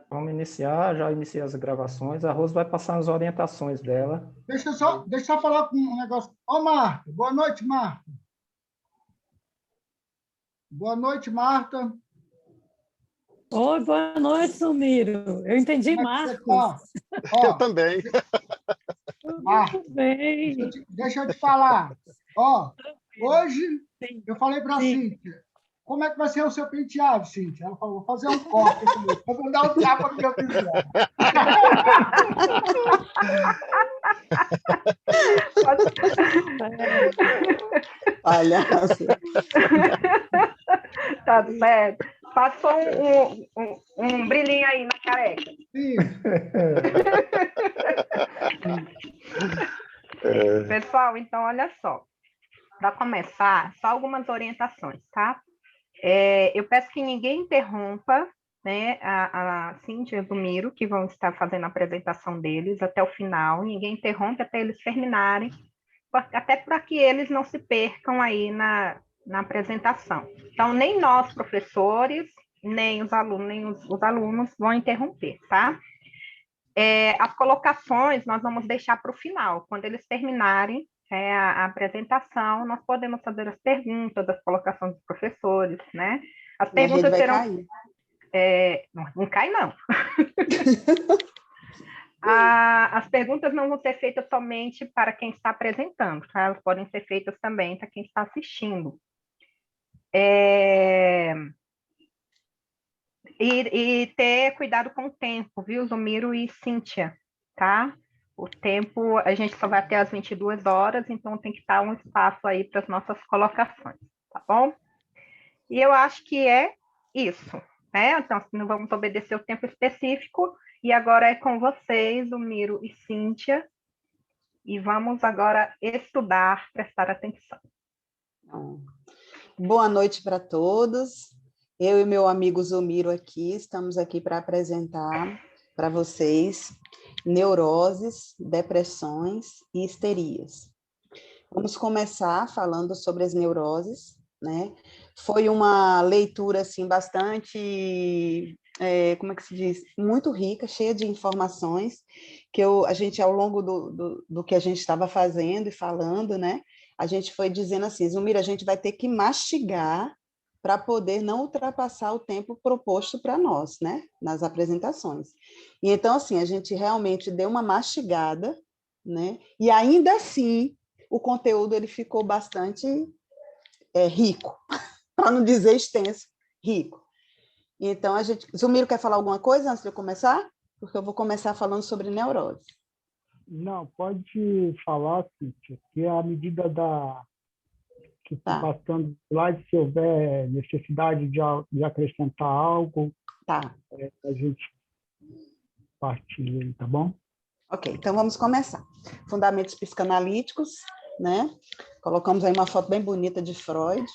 Vamos iniciar, já iniciei as gravações. A Rose vai passar as orientações dela. Deixa eu só falar com um negócio. Ô, Marta, boa noite, Marta. Boa noite, Marta. Oi, boa noite, Sumiro. Eu entendi Como é que você Marcos. tá? Ó, Eu também. Marta, Tudo bem. deixa eu te falar. Ó, hoje Sim. eu falei para a Sim. Cíntia, como é que vai ser o seu penteado, Cíntia? Ela falou, vou fazer um corte. Eu falei, vou dar um tapa no meu penteado. Palhaço. Tá certo. Passou um brilhinho aí na careca. Sim. Pessoal, então, olha só. Para começar, só algumas orientações, tá? Eu peço que ninguém interrompa, né, a Cíntia e o Miro, que vão estar fazendo a apresentação deles até o final. Ninguém interrompe até eles terminarem, até para que eles não se percam aí na apresentação. Então, nem nós, professores, nem os alunos vão interromper, tá? As colocações nós vamos deixar para o final. Quando eles terminarem a apresentação, nós podemos fazer as perguntas, as colocações dos professores, né? As perguntas serão... Cair. Não cai, não. As perguntas não vão ser feitas somente para quem está apresentando, tá? Elas podem ser feitas também para quem está assistindo. E ter cuidado com o tempo, viu, Zumiro e Cíntia, tá? O tempo, a gente só vai até às 22 horas, então tem que estar um espaço aí para as nossas colocações, tá bom? E eu acho que é isso, né? Então, não vamos obedecer o tempo específico, e agora é com vocês, Zumiro e Cíntia, e vamos agora estudar, prestar atenção. Boa noite para todos. Eu e meu amigo Zumiro aqui, estamos aqui para apresentar para vocês neuroses, depressões e histerias. Vamos começar falando sobre as neuroses, né? Foi uma leitura, assim, bastante, como é que se diz? Muito rica, cheia de informações, que a gente, ao longo do que a gente estava fazendo e falando, né? A gente foi dizendo assim, Zumiro, a gente vai ter que mastigar para poder não ultrapassar o tempo proposto para nós, né, nas apresentações. E então, assim, a gente realmente deu uma mastigada, né, e ainda assim, o conteúdo ele ficou bastante rico, para não dizer extenso, rico. Então, Zumiro quer falar alguma coisa antes de eu começar? Porque eu vou começar falando sobre neurose. Não, pode falar, Cíntia, que à medida que está passando lá, se houver necessidade de acrescentar algo, a gente partilha, tá bom? Ok, então vamos começar. Fundamentos psicanalíticos, né? Colocamos aí uma foto bem bonita de Freud,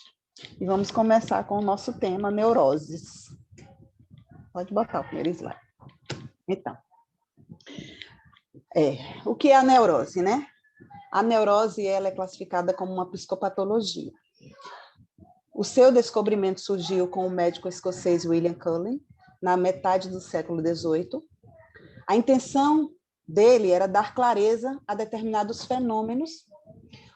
e vamos começar com o nosso tema, neuroses. Pode botar o primeiro slide. Então, o que é a neurose, né? A neurose ela é classificada como uma psicopatologia. O seu descobrimento surgiu com o médico escocês William Cullen, na metade do século XVIII. A intenção dele era dar clareza a determinados fenômenos,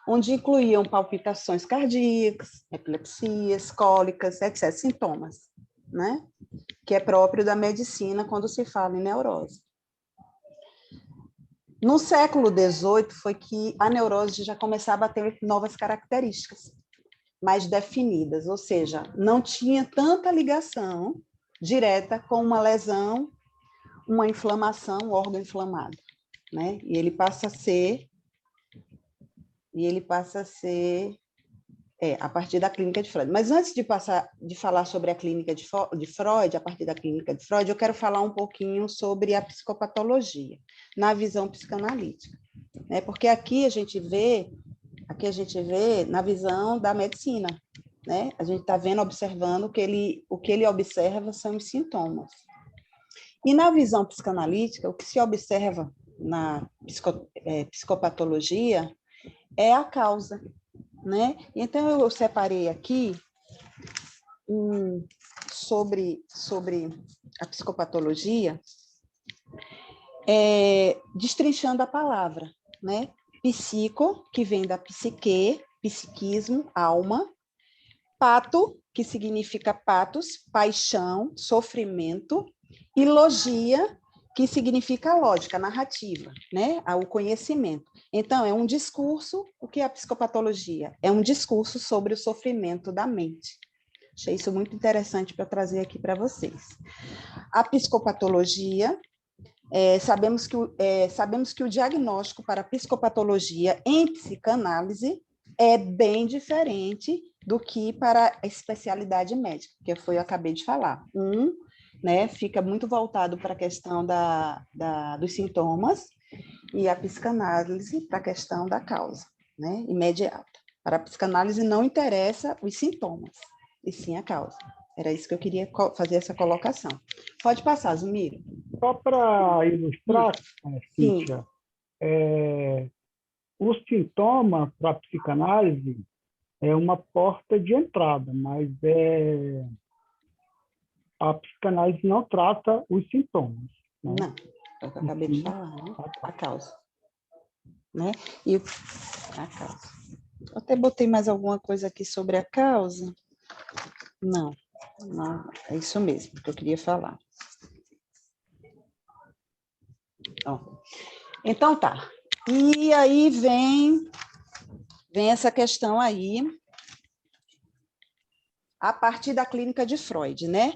onde incluíam palpitações cardíacas, epilepsias, cólicas, etc., sintomas, né? Que é próprio da medicina quando se fala em neurose. No século XVIII foi que a neurose já começava a ter novas características, mais definidas, ou seja, não tinha tanta ligação direta com uma lesão, uma inflamação, um órgão inflamado, né? E ele passa a ser a partir da clínica de Freud. Mas antes de falar sobre a clínica de Freud, a partir da clínica de Freud, eu quero falar um pouquinho sobre a psicopatologia, na visão psicanalítica, né? Porque aqui a gente vê na visão da medicina, né? A gente está observando o que ele observa são os sintomas. E na visão psicanalítica, o que se observa na psicopatologia é a causa, né? Então, eu separei aqui sobre a psicopatologia, destrinchando a palavra, né? Psico, que vem da psique, psiquismo, alma. Pato, que significa patos, paixão, sofrimento. E logia, que significa lógica, narrativa, né? O conhecimento. Então, é um discurso. O que é a psicopatologia? É um discurso sobre o sofrimento da mente. Achei isso muito interessante para trazer aqui para vocês. A psicopatologia, sabemos que o diagnóstico para a psicopatologia em psicanálise é bem diferente do que para a especialidade médica, que foi eu acabei de falar. Né, fica muito voltado para a questão dos sintomas, e a psicanálise para a questão da causa, né, imediata. Para a psicanálise não interessa os sintomas, e sim a causa. Era isso que eu queria fazer essa colocação. Pode passar, Zumiro. Só para ilustrar, Cíntia, o sintoma para a psicanálise é uma porta de entrada, mas a psicanálise não trata os sintomas. Né? Não, é o que eu acabei de falar, né? A causa. Né? E a causa. Eu até botei mais alguma coisa aqui sobre a causa. Não, é isso mesmo que eu queria falar. Então tá. E aí vem essa questão aí, a partir da clínica de Freud, né?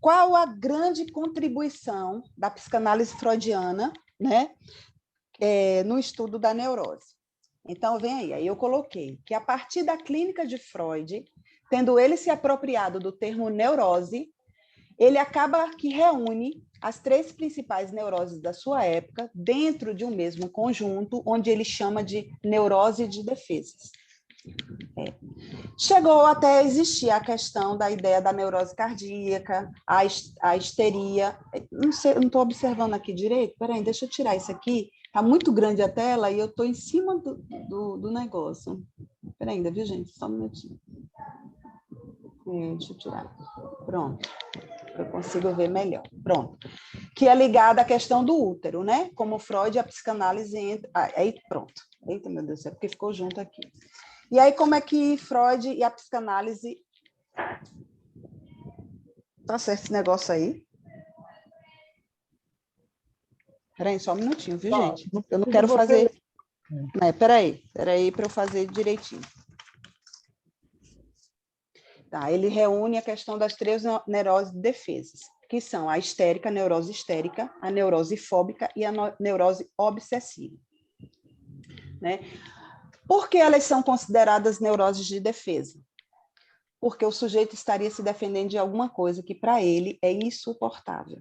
Qual a grande contribuição da psicanálise freudiana, né? No estudo da neurose? Então, vem aí eu coloquei que a partir da clínica de Freud, tendo ele se apropriado do termo neurose, ele acaba que reúne as 3 principais neuroses da sua época dentro de um mesmo conjunto, onde ele chama de neurose de defesas. Chegou até a existir a questão da ideia da neurose cardíaca, a histeria. Não estou observando aqui direito. Peraí, deixa eu tirar isso aqui. Está muito grande a tela e eu estou em cima do negócio. Peraí, ainda, viu, gente? Só um minutinho. Deixa eu tirar. Pronto. Eu consigo ver melhor. Pronto. Que é ligada à questão do útero, né? Como Freud e a psicanálise entra. Aí, pronto. Eita, meu Deus do céu, porque ficou junto aqui. E aí, como é que Freud e a psicanálise... Tá certo esse negócio aí? Peraí, só um minutinho, viu, gente? Eu não quero fazer... Peraí para eu fazer direitinho. Tá, ele reúne a questão das 3 neuroses de defesas, que são a histérica, a neurose histérica, a neurose fóbica e a neurose obsessiva. Né? Por que elas são consideradas neuroses de defesa? Porque o sujeito estaria se defendendo de alguma coisa que para ele é insuportável.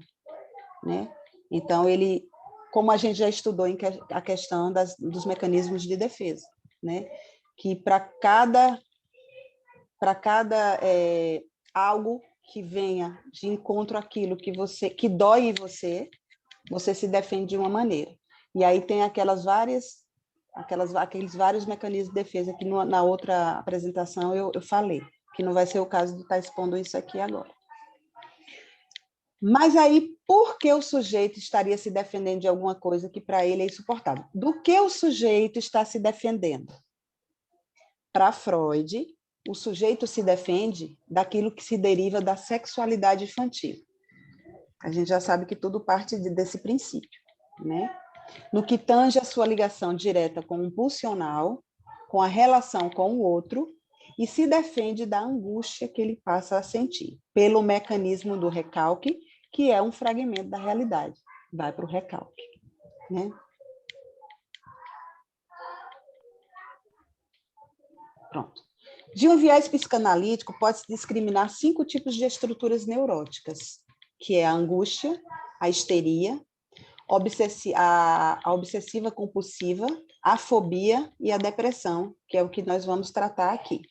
Né? Então, ele, como a gente já estudou a questão dos mecanismos de defesa, né? Que para cada algo que venha de encontro àquilo que dói em você, você se defende de uma maneira. E aí tem aqueles vários mecanismos de defesa que na outra apresentação eu falei, que não vai ser o caso de estar expondo isso aqui agora. Mas aí, por que o sujeito estaria se defendendo de alguma coisa que para ele é insuportável? Do que o sujeito está se defendendo? Para Freud, o sujeito se defende daquilo que se deriva da sexualidade infantil. A gente já sabe que tudo parte desse princípio, né? No que tange a sua ligação direta com o pulsional, com a relação com o outro, e se defende da angústia que ele passa a sentir, pelo mecanismo do recalque, que é um fragmento da realidade. Vai para o recalque, né? Pronto. De um viés psicanalítico, pode-se discriminar 5 tipos de estruturas neuróticas, que é a angústia, a histeria, a obsessiva compulsiva, a fobia e a depressão, que é o que nós vamos tratar aqui.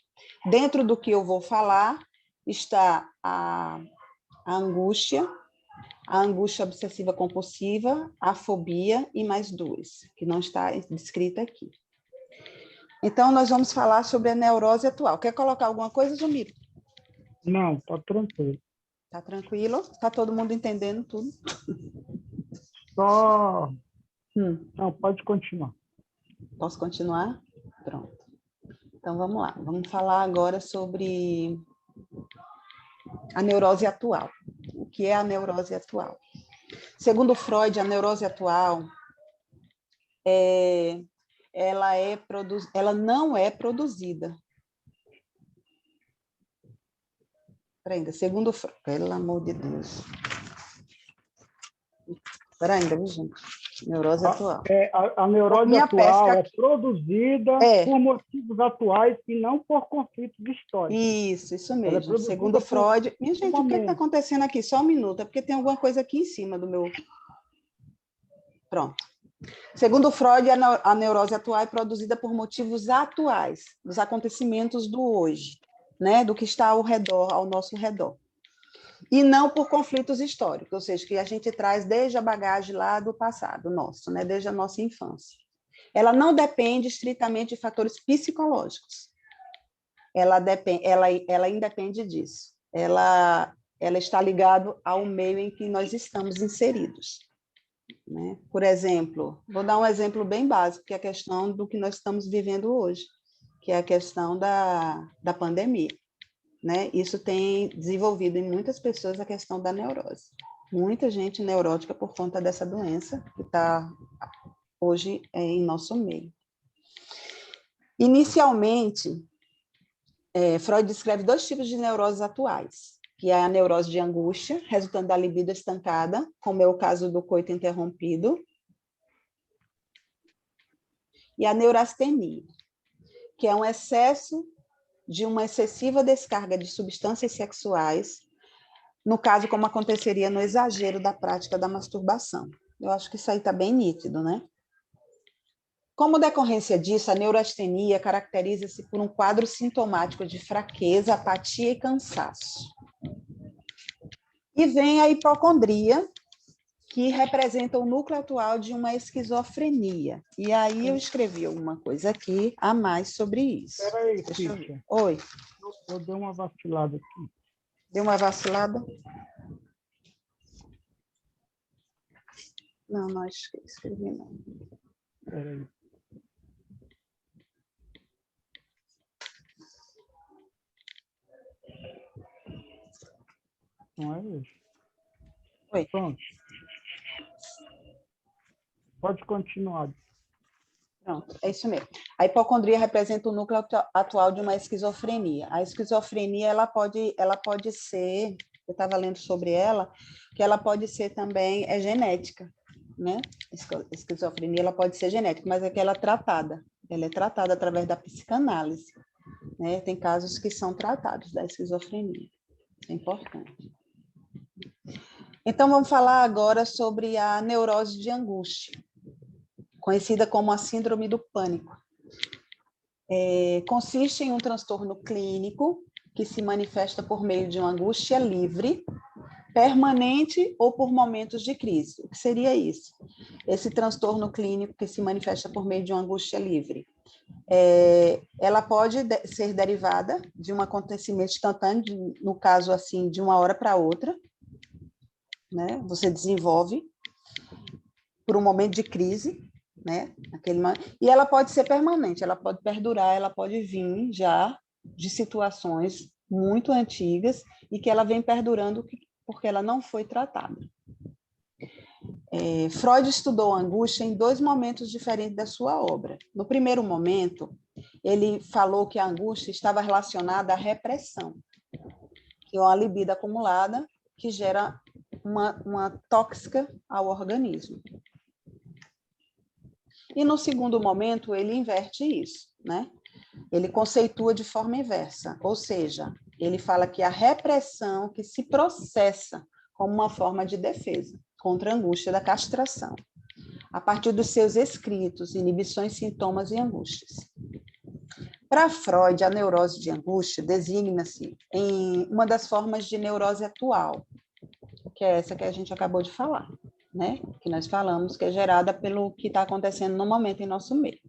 Dentro do que eu vou falar está a angústia obsessiva compulsiva, a fobia e mais 2, que não está descrita aqui. Então, nós vamos falar sobre a neurose atual. Quer colocar alguma coisa, Zumiro? Não, está tranquilo. Tá tranquilo? Tá todo mundo entendendo tudo? Só... Não, pode continuar. Posso continuar? Pronto. Então, vamos lá. Vamos falar agora sobre a neurose atual. O que é a neurose atual? Segundo Freud, a neurose atual ela não é produzida. Ainda, segundo Freud, pelo amor de Deus. Espera ainda, viu, gente? Neurose atual. A neurose atual é produzida por motivos atuais e não por conflitos históricos. Isso mesmo. Segundo Freud... Minha gente, o que está acontecendo aqui? Só um minuto, é porque tem alguma coisa aqui em cima do meu... Pronto. Segundo Freud, a neurose atual é produzida por motivos atuais, dos acontecimentos do hoje, né? Do que está ao nosso redor. E não por conflitos históricos, ou seja, que a gente traz desde a bagagem lá do passado nosso, né? Desde a nossa infância. Ela não depende estritamente de fatores psicológicos. Ela independe disso. Ela está ligada ao meio em que nós estamos inseridos. Né? Por exemplo, vou dar um exemplo bem básico, que é a questão do que nós estamos vivendo hoje, que é a questão da pandemia. Né? Isso tem desenvolvido em muitas pessoas a questão da neurose. Muita gente neurótica por conta dessa doença que está hoje em nosso meio. Inicialmente, Freud descreve 2 tipos de neuroses atuais, que é a neurose de angústia, resultando da libido estancada, como é o caso do coito interrompido, e a neurastenia, que é um excesso de uma excessiva descarga de substâncias sexuais, no caso, como aconteceria no exagero da prática da masturbação. Eu acho que isso aí está bem nítido, né? Como decorrência disso, a neurastenia caracteriza-se por um quadro sintomático de fraqueza, apatia e cansaço. E vem a hipocondria, que representa o núcleo atual de uma esquizofrenia. E aí eu escrevi alguma coisa aqui a mais sobre isso. Espera aí, Cíntia. Oi. Eu dei uma vacilada aqui. Deu uma vacilada? Não escrevi não. Espera aí. Não é isso? Oi. Pronto. Pode continuar. Pronto, é isso mesmo. A hipocondria representa o núcleo atual de uma esquizofrenia. A esquizofrenia, ela pode ser, eu estava lendo sobre ela, que ela pode ser também genética, né? Esquizofrenia, ela pode ser genética, mas é que ela é tratada através da psicanálise, né? Tem casos que são tratados da esquizofrenia. É importante. Então, vamos falar agora sobre a neurose de angústia, conhecida como a síndrome do pânico. Consiste em um transtorno clínico que se manifesta por meio de uma angústia livre, permanente ou por momentos de crise. O que seria isso? Esse transtorno clínico que se manifesta por meio de uma angústia livre. Ela pode ser derivada de um acontecimento instantâneo, no caso, assim, de uma hora para outra, né? Você desenvolve por um momento de crise, né? E ela pode ser permanente, ela pode perdurar, ela pode vir já de situações muito antigas e que ela vem perdurando porque ela não foi tratada. Freud estudou a angústia em 2 momentos diferentes da sua obra. No primeiro momento, ele falou que a angústia estava relacionada à repressão, que é uma libido acumulada que gera uma tóxica ao organismo. E no segundo momento, ele inverte isso, né? Ele conceitua de forma inversa, ou seja, ele fala que a repressão que se processa como uma forma de defesa contra a angústia da castração, a partir dos seus escritos, inibições, sintomas e angústias. Para Freud, a neurose de angústia designa-se em uma das formas de neurose atual, que é essa que a gente acabou de falar, né? Que nós falamos, que é gerada pelo que está acontecendo no momento em nosso meio,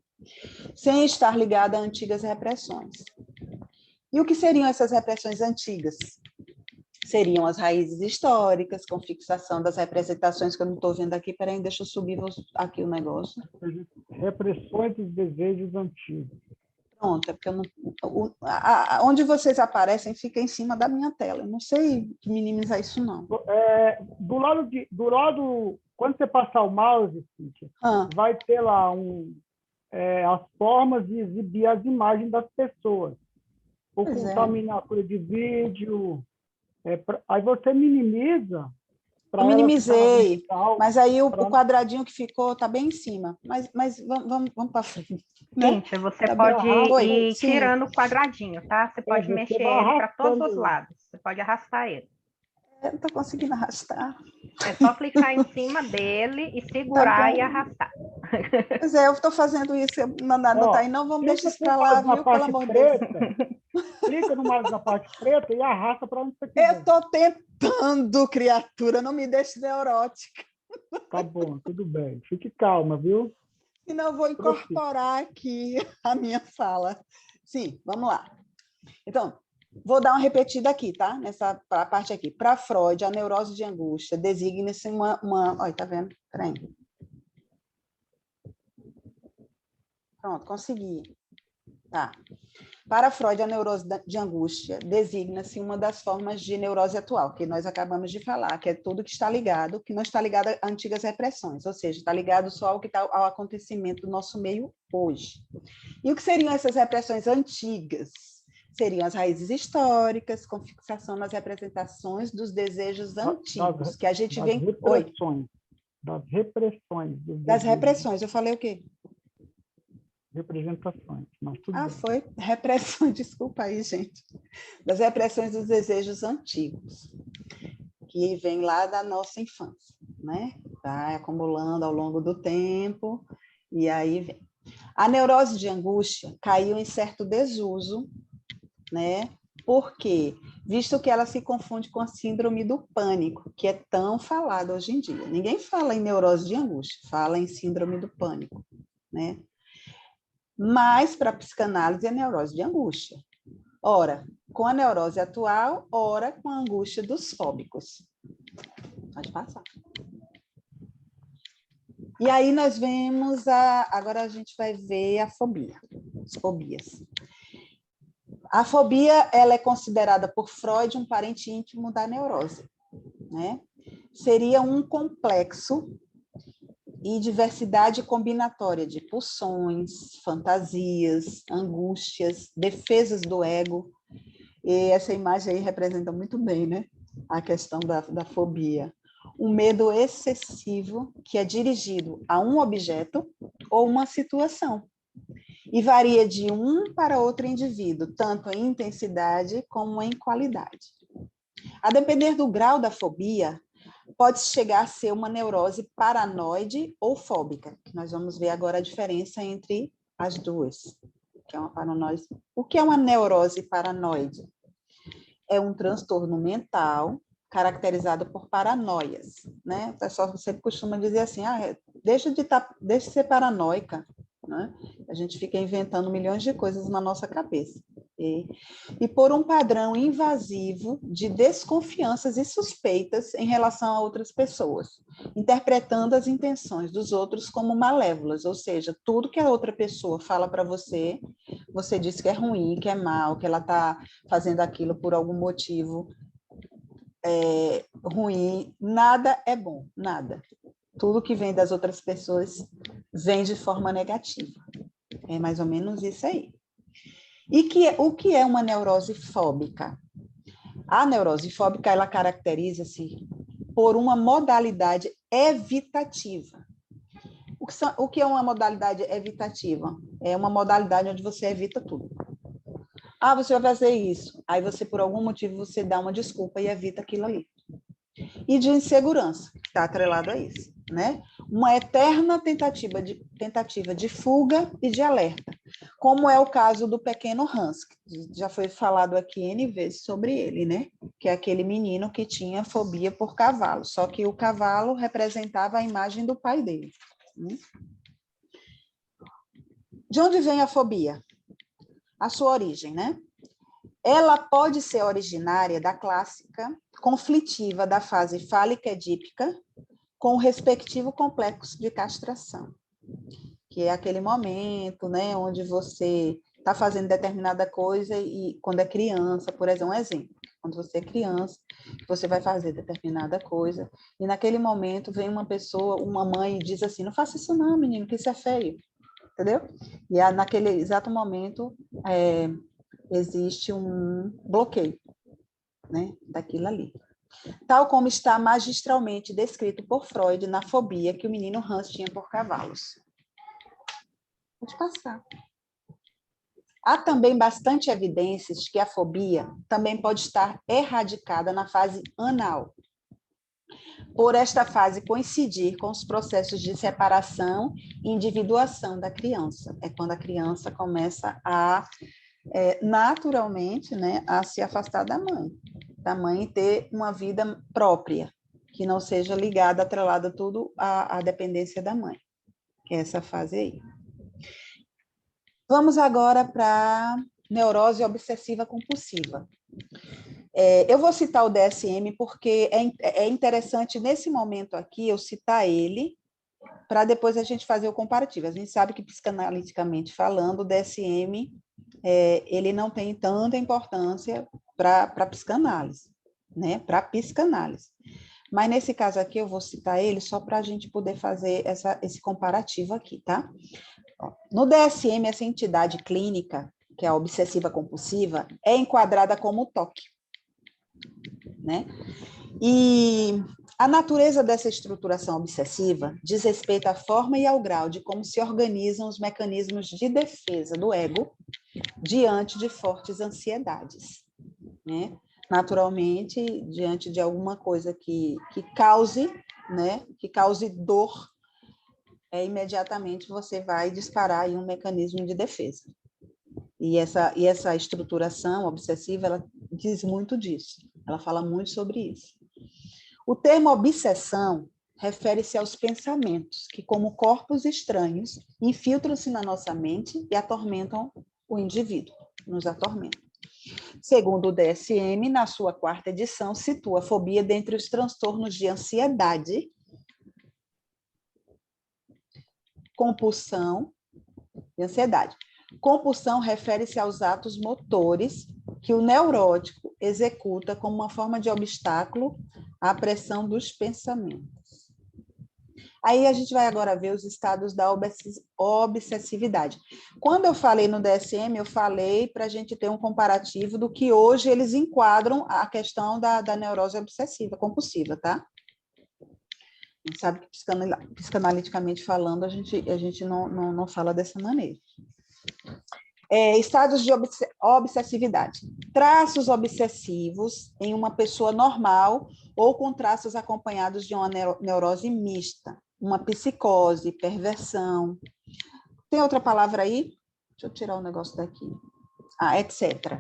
sem estar ligada a antigas repressões. E o que seriam essas repressões antigas? seriam as raízes históricas, com fixação das representações, que eu não estou vendo aqui. Peraí, deixa eu subir aqui o negócio. Repressões dos desejos antigos. Pronto, é porque eu não, onde vocês aparecem fica em cima da minha tela. Eu não sei minimizar isso, não. Do lado, quando você passar o mouse, Cíntia, vai ter lá as formas de exibir as imagens das pessoas. Ocultar miniatura de vídeo. Aí você minimiza. Eu minimizei, mas aí o quadradinho que ficou está bem em cima. Mas vamos para frente. Gente, você pode ir tirando o quadradinho, tá? Você pode mexer ele para todos os lados. Você pode arrastar ele. Eu não estou conseguindo arrastar. É só clicar em cima dele e segurar e arrastar. Pois é, eu estou fazendo isso, não está aí, não, vamos deixar isso para lá, viu? Pelo amor de Deus. Clica no mouse da parte preta e arrasta para onde você quiser. Eu estou tentando, criatura, não me deixe neurótica. Tá bom, tudo bem. Fique calma, viu? Senão eu vou incorporar aqui a minha fala. Sim, vamos lá. Então, vou dar uma repetida aqui, tá? Nessa parte aqui. Para Freud, a neurose de angústia designa-se uma... Olha, tá vendo? Peraí. Pronto, consegui. Tá. Para Freud, a neurose de angústia designa-se uma das formas de neurose atual, que nós acabamos de falar, que é tudo que está ligado, que não está ligado a antigas repressões, ou seja, está ligado só ao acontecimento do nosso meio hoje. E o que seriam essas repressões antigas? Seriam as raízes históricas, com fixação nas representações dos desejos antigos, que a gente vem... Das repressões. Das repressões, eu falei o quê? Representações. Mas tudo bem. Foi repressão, desculpa aí, gente. Das repressões dos desejos antigos, que vem lá da nossa infância, né? Vai acumulando ao longo do tempo, e aí vem. A neurose de angústia caiu em certo desuso, né? Por quê? Visto que ela se confunde com a síndrome do pânico, que é tão falada hoje em dia. Ninguém fala em neurose de angústia, fala em síndrome do pânico, né? Mas, para a psicanálise, é neurose de angústia. Ora, com a neurose atual, ora com a angústia dos fóbicos. Pode passar. E aí nós vemos agora a gente vai ver a fobia, as fobias. A fobia, ela é considerada por Freud um parente íntimo da neurose, né? Seria um complexo e diversidade combinatória de pulsões, fantasias, angústias, defesas do ego. E essa imagem aí representa muito bem, né? A questão da fobia. Um medo excessivo que é dirigido a um objeto ou uma situação. E varia de um para outro indivíduo, tanto em intensidade como em qualidade. A depender do grau da fobia, pode chegar a ser uma neurose paranoide ou fóbica, que nós vamos ver agora a diferença entre as duas. Que é uma paranoide. O que é uma neurose paranoide? É um transtorno mental caracterizado por paranoias, né? O pessoal sempre costuma dizer assim, deixa de ser paranoica, né? A gente fica inventando milhões de coisas na nossa cabeça. E por um padrão invasivo de desconfianças e suspeitas em relação a outras pessoas, interpretando as intenções dos outros como malévolas, ou seja, tudo que a outra pessoa fala para você, você diz que é ruim, que é mal, que ela está fazendo aquilo por algum motivo ruim. Nada é bom, nada. Tudo que vem das outras pessoas vem de forma negativa. É mais ou menos isso aí. E o que é uma neurose fóbica? A neurose fóbica, ela caracteriza-se por uma modalidade evitativa. O que é uma modalidade evitativa? É uma modalidade onde você evita tudo. Você vai fazer isso. Aí você, por algum motivo, você dá uma desculpa e evita aquilo ali. E de insegurança, que está atrelado a isso, né? Uma eterna tentativa de fuga e de alerta, como é o caso do pequeno Hans, que já foi falado aqui N vezes sobre ele, né? Que é aquele menino que tinha fobia por cavalo, só que o cavalo representava a imagem do pai dele. De onde vem a fobia? A sua origem, né? ela pode ser originária da clássica conflitiva da fase fálica edípica com o respectivo complexo de castração, que é aquele momento, né, onde você está fazendo determinada coisa e quando é criança, por exemplo, um exemplo, quando você é criança, você vai fazer determinada coisa e naquele momento vem uma pessoa, uma mãe e diz assim, não faça isso não, menino, que isso é feio, entendeu? E naquele exato momento existe um bloqueio, né, daquilo ali. Tal como está magistralmente descrito por Freud na fobia que o menino Hans tinha por cavalos. Pode passar. Há também bastante evidências que a fobia também pode estar erradicada na fase anal, por esta fase coincidir com os processos de separação e individuação da criança. É quando a criança começa a, naturalmente, né, a se afastar da mãe e ter uma vida própria, que não seja ligada, atrelada tudo à dependência da mãe, que é essa fase aí. Vamos agora para neurose obsessiva compulsiva. Eu vou citar o DSM porque é interessante, nesse momento aqui, eu citar ele, para depois a gente fazer o comparativo. A gente sabe que, psicanaliticamente falando, o DSM ele não tem tanta importância para a psicanálise, né? Para a psicanálise. Mas, nesse caso aqui, eu vou citar ele só para a gente poder fazer esse comparativo aqui, tá? No DSM, essa entidade clínica, que é a obsessiva compulsiva, é enquadrada como TOC, né? E a natureza dessa estruturação obsessiva diz respeito à forma e ao grau de como se organizam os mecanismos de defesa do ego diante de fortes ansiedades, né? Naturalmente, diante de alguma coisa que cause, né? Que cause dor, imediatamente você vai disparar aí um mecanismo de defesa. E essa estruturação obsessiva, ela diz muito disso, ela fala muito sobre isso. O termo obsessão refere-se aos pensamentos que, como corpos estranhos, infiltram-se na nossa mente e atormentam o indivíduo, nos atormentam. Segundo o DSM, na sua 4ª edição, situa a fobia dentre os transtornos de ansiedade, compulsão e ansiedade. Compulsão refere-se aos atos motores que o neurótico executa como uma forma de obstáculo à pressão dos pensamentos. Aí a gente vai agora ver os estados da obsessividade. Quando eu falei no DSM, eu falei para a gente ter um comparativo do que hoje eles enquadram a questão da neurose obsessiva compulsiva, tá? A gente sabe que psicanaliticamente falando, a gente não fala dessa maneira. Estados de obsessividade. Traços obsessivos em uma pessoa normal ou com traços acompanhados de uma neurose mista, uma psicose, perversão. Tem outra palavra aí? Deixa eu tirar um negócio daqui. Etc.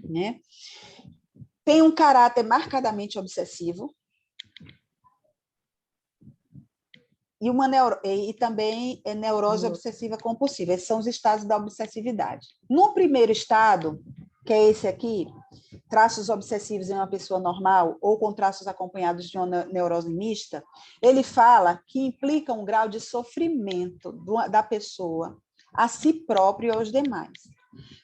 Né? Tem um caráter marcadamente obsessivo, e também neurose obsessiva compulsiva. Esses são os estados da obsessividade. No primeiro estado, que é esse aqui, traços obsessivos em uma pessoa normal ou com traços acompanhados de uma neurose mista, ele fala que implica um grau de sofrimento da pessoa a si próprio e aos demais,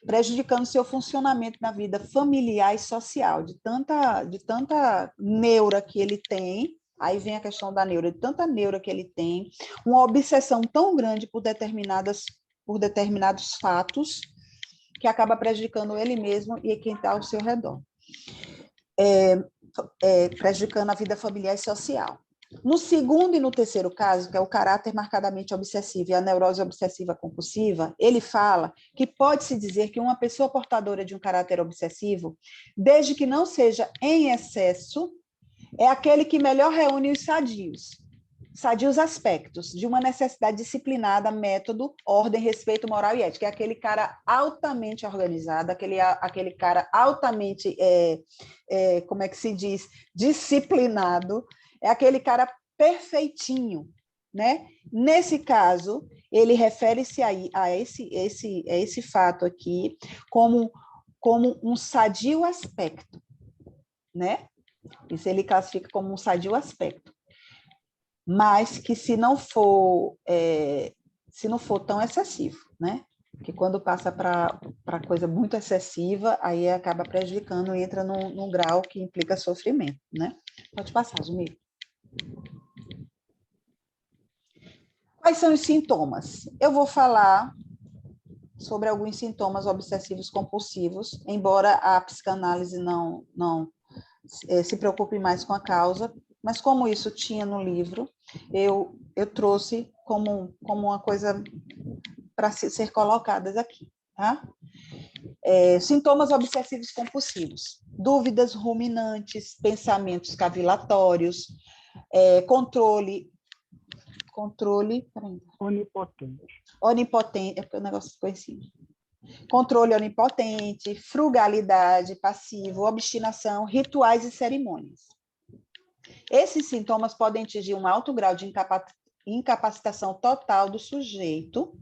prejudicando seu funcionamento na vida familiar e social, de tanta neura que ele tem. Aí vem a questão da neura, de tanta neura que ele tem, uma obsessão tão grande por determinados fatos, que acaba prejudicando ele mesmo e quem está ao seu redor, prejudicando a vida familiar e social. No segundo e no terceiro caso, que é o caráter marcadamente obsessivo e a neurose obsessiva compulsiva, ele fala que pode-se dizer que uma pessoa portadora de um caráter obsessivo, desde que não seja em excesso, é aquele que melhor reúne os sadios aspectos de uma necessidade disciplinada, método, ordem, respeito, moral e ética. É aquele cara altamente organizado, aquele cara altamente, como é que se diz, disciplinado, é aquele cara perfeitinho, né? Nesse caso, ele refere-se a esse fato aqui como como um sadio aspecto, né? Isso ele classifica como um sadio aspecto. Mas que se não for tão excessivo, né? Que quando passa para coisa muito excessiva, aí acaba prejudicando e entra num grau que implica sofrimento, né? Pode passar, Zumir. Quais são os sintomas? Eu vou falar sobre alguns sintomas obsessivos compulsivos, embora a psicanálise não se preocupe mais com a causa, mas como isso tinha no livro, eu trouxe como uma coisa para ser colocadas aqui, tá? Sintomas obsessivos compulsivos: dúvidas ruminantes, pensamentos cavilatórios, controle onipotente, é porque o negócio ficou em cima. Controle onipotente, frugalidade, passivo, obstinação, rituais e cerimônias. Esses sintomas podem atingir um alto grau de incapacitação total do sujeito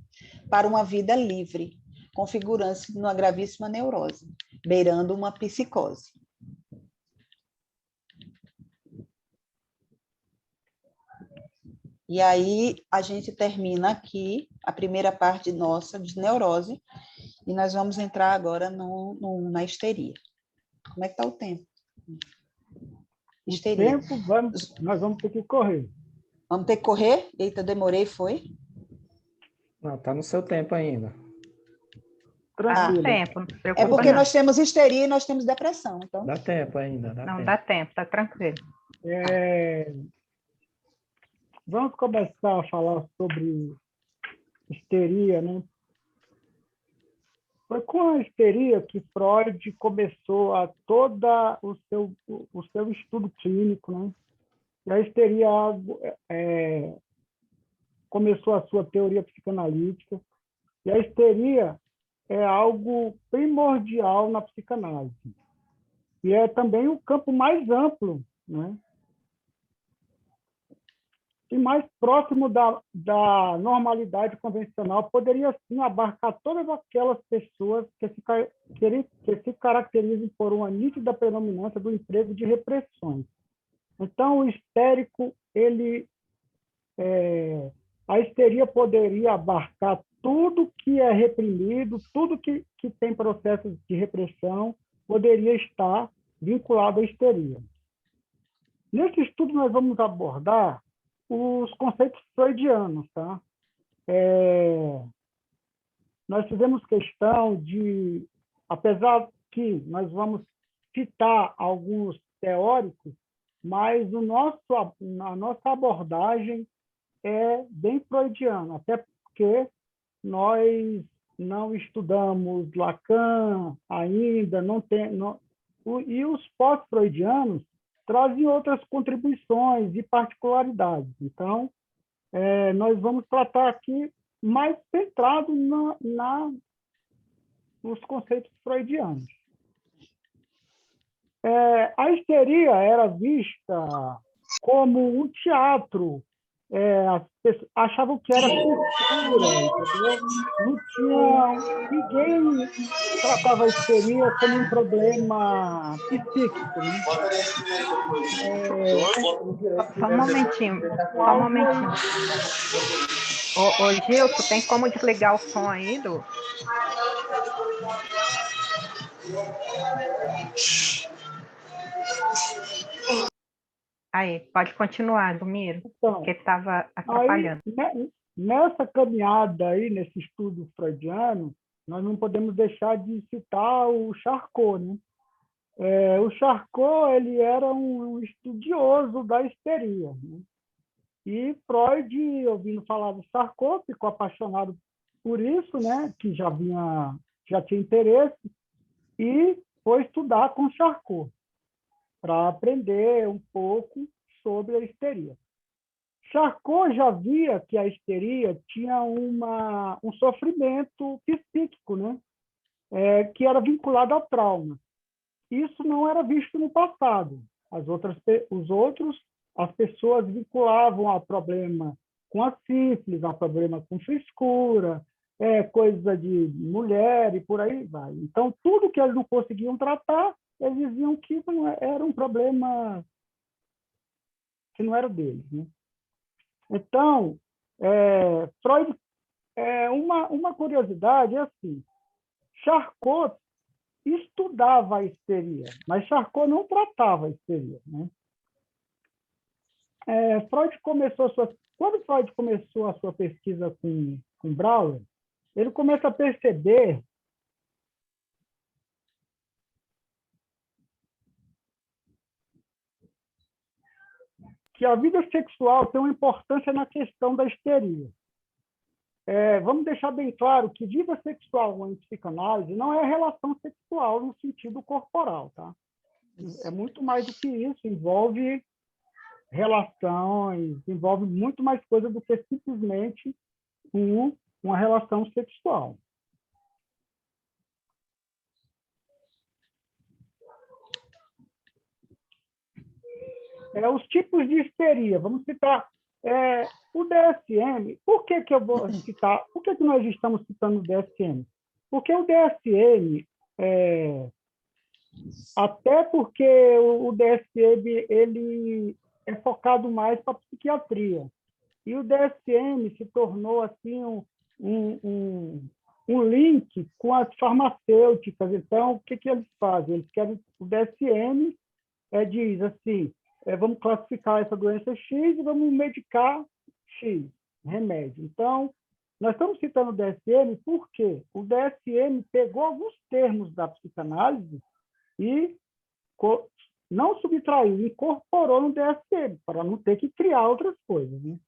para uma vida livre, configurando-se numa gravíssima neurose, beirando uma psicose. E aí a gente termina aqui a primeira parte nossa de neurose e nós vamos entrar agora na histeria. Como é que está o tempo? Histeria. Nós vamos ter que correr. Vamos ter que correr? Eita, demorei, foi? Não, está no seu tempo ainda. Tranquilo. Tempo, não se preocupa, É porque não. nós temos histeria e nós temos depressão. Então... Dá tempo ainda. Dá tempo, tá tranquilo. Vamos começar a falar sobre histeria, né? Foi com a histeria que Freud começou todo o seu estudo clínico, né? E a histeria começou a sua teoria psicanalítica. E a histeria é algo primordial na psicanálise. E é também o campo mais amplo, né? E mais próximo da normalidade convencional, poderia, sim, abarcar todas aquelas pessoas que se caracterizam por uma nítida predominância do emprego de repressões. Então, o histérico, a histeria poderia abarcar tudo que é reprimido, tudo que tem processos de repressão, poderia estar vinculado à histeria. Nesse estudo, nós vamos abordar os conceitos freudianos, tá? Nós fizemos questão de, apesar que nós vamos citar alguns teóricos, mas a nossa abordagem é bem freudiana, até porque nós não estudamos Lacan ainda, e os pós-freudianos trazem outras contribuições e particularidades. Então, nós vamos tratar aqui mais centrado nos conceitos freudianos. A histeria era vista como um teatro. As pessoas achavam que era cultura, entendeu? Não tinha... Ninguém tratava a histeria como um problema psíquico, né? Só um momentinho. Ô, Gilson, tem como desligar o som aí, Du? Aí, pode continuar, Dumiro, Então, porque estava atrapalhando. Aí, nessa caminhada aí, nesse estudo freudiano, nós não podemos deixar de citar o Charcot, né? O Charcot, ele era um estudioso da histeria, né? E Freud, ouvindo falar do Charcot, ficou apaixonado por isso, né? Que já tinha interesse, e foi estudar com Charcot para aprender um pouco sobre a histeria. Charcot já via que a histeria tinha um sofrimento psíquico, né? Que era vinculado ao trauma. Isso não era visto no passado. As pessoas vinculavam a problema com a sífilis, a problema com frescura, coisa de mulher e por aí vai. Então, tudo que eles não conseguiam tratar, eles diziam que não era um problema que não era deles, né? Então, Freud, uma curiosidade é assim, Charcot estudava a histeria, mas Charcot não tratava a histeria, né? Quando Freud começou a sua pesquisa com Brauer, ele começa a perceber que a vida sexual tem uma importância na questão da histeria. Vamos deixar bem claro que vida sexual em psicanálise não é relação sexual no sentido corporal, tá? É muito mais do que isso, envolve relações, envolve muito mais coisa do que simplesmente uma relação sexual. Os tipos de histeria, vamos citar o DSM. Por que eu vou citar? Por que nós estamos citando o DSM? Porque o DSM, até porque o DSM ele é focado mais para a psiquiatria. E o DSM se tornou assim um link com as farmacêuticas. Então, o que eles fazem? Eles querem, o DSM diz assim, vamos classificar essa doença X e vamos medicar X, remédio. Então, nós estamos citando o DSM porque o DSM pegou alguns termos da psicanálise e não subtraiu, incorporou no DSM, para não ter que criar outras coisas, né?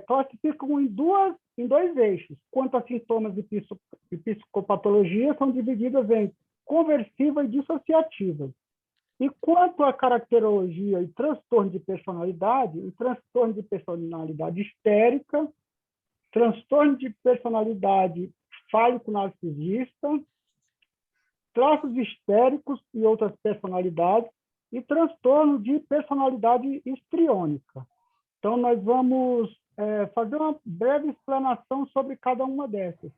Classificam em dois eixos. Quanto a sintomas de psicopatologia, são divididas em conversiva e dissociativa. E quanto à caracterologia e transtorno de personalidade, o transtorno de personalidade histérica, transtorno de personalidade fálico-narcisista, traços histéricos e outras personalidades, e transtorno de personalidade histriônica. Então, nós vamos fazer uma breve explanação sobre cada uma dessas.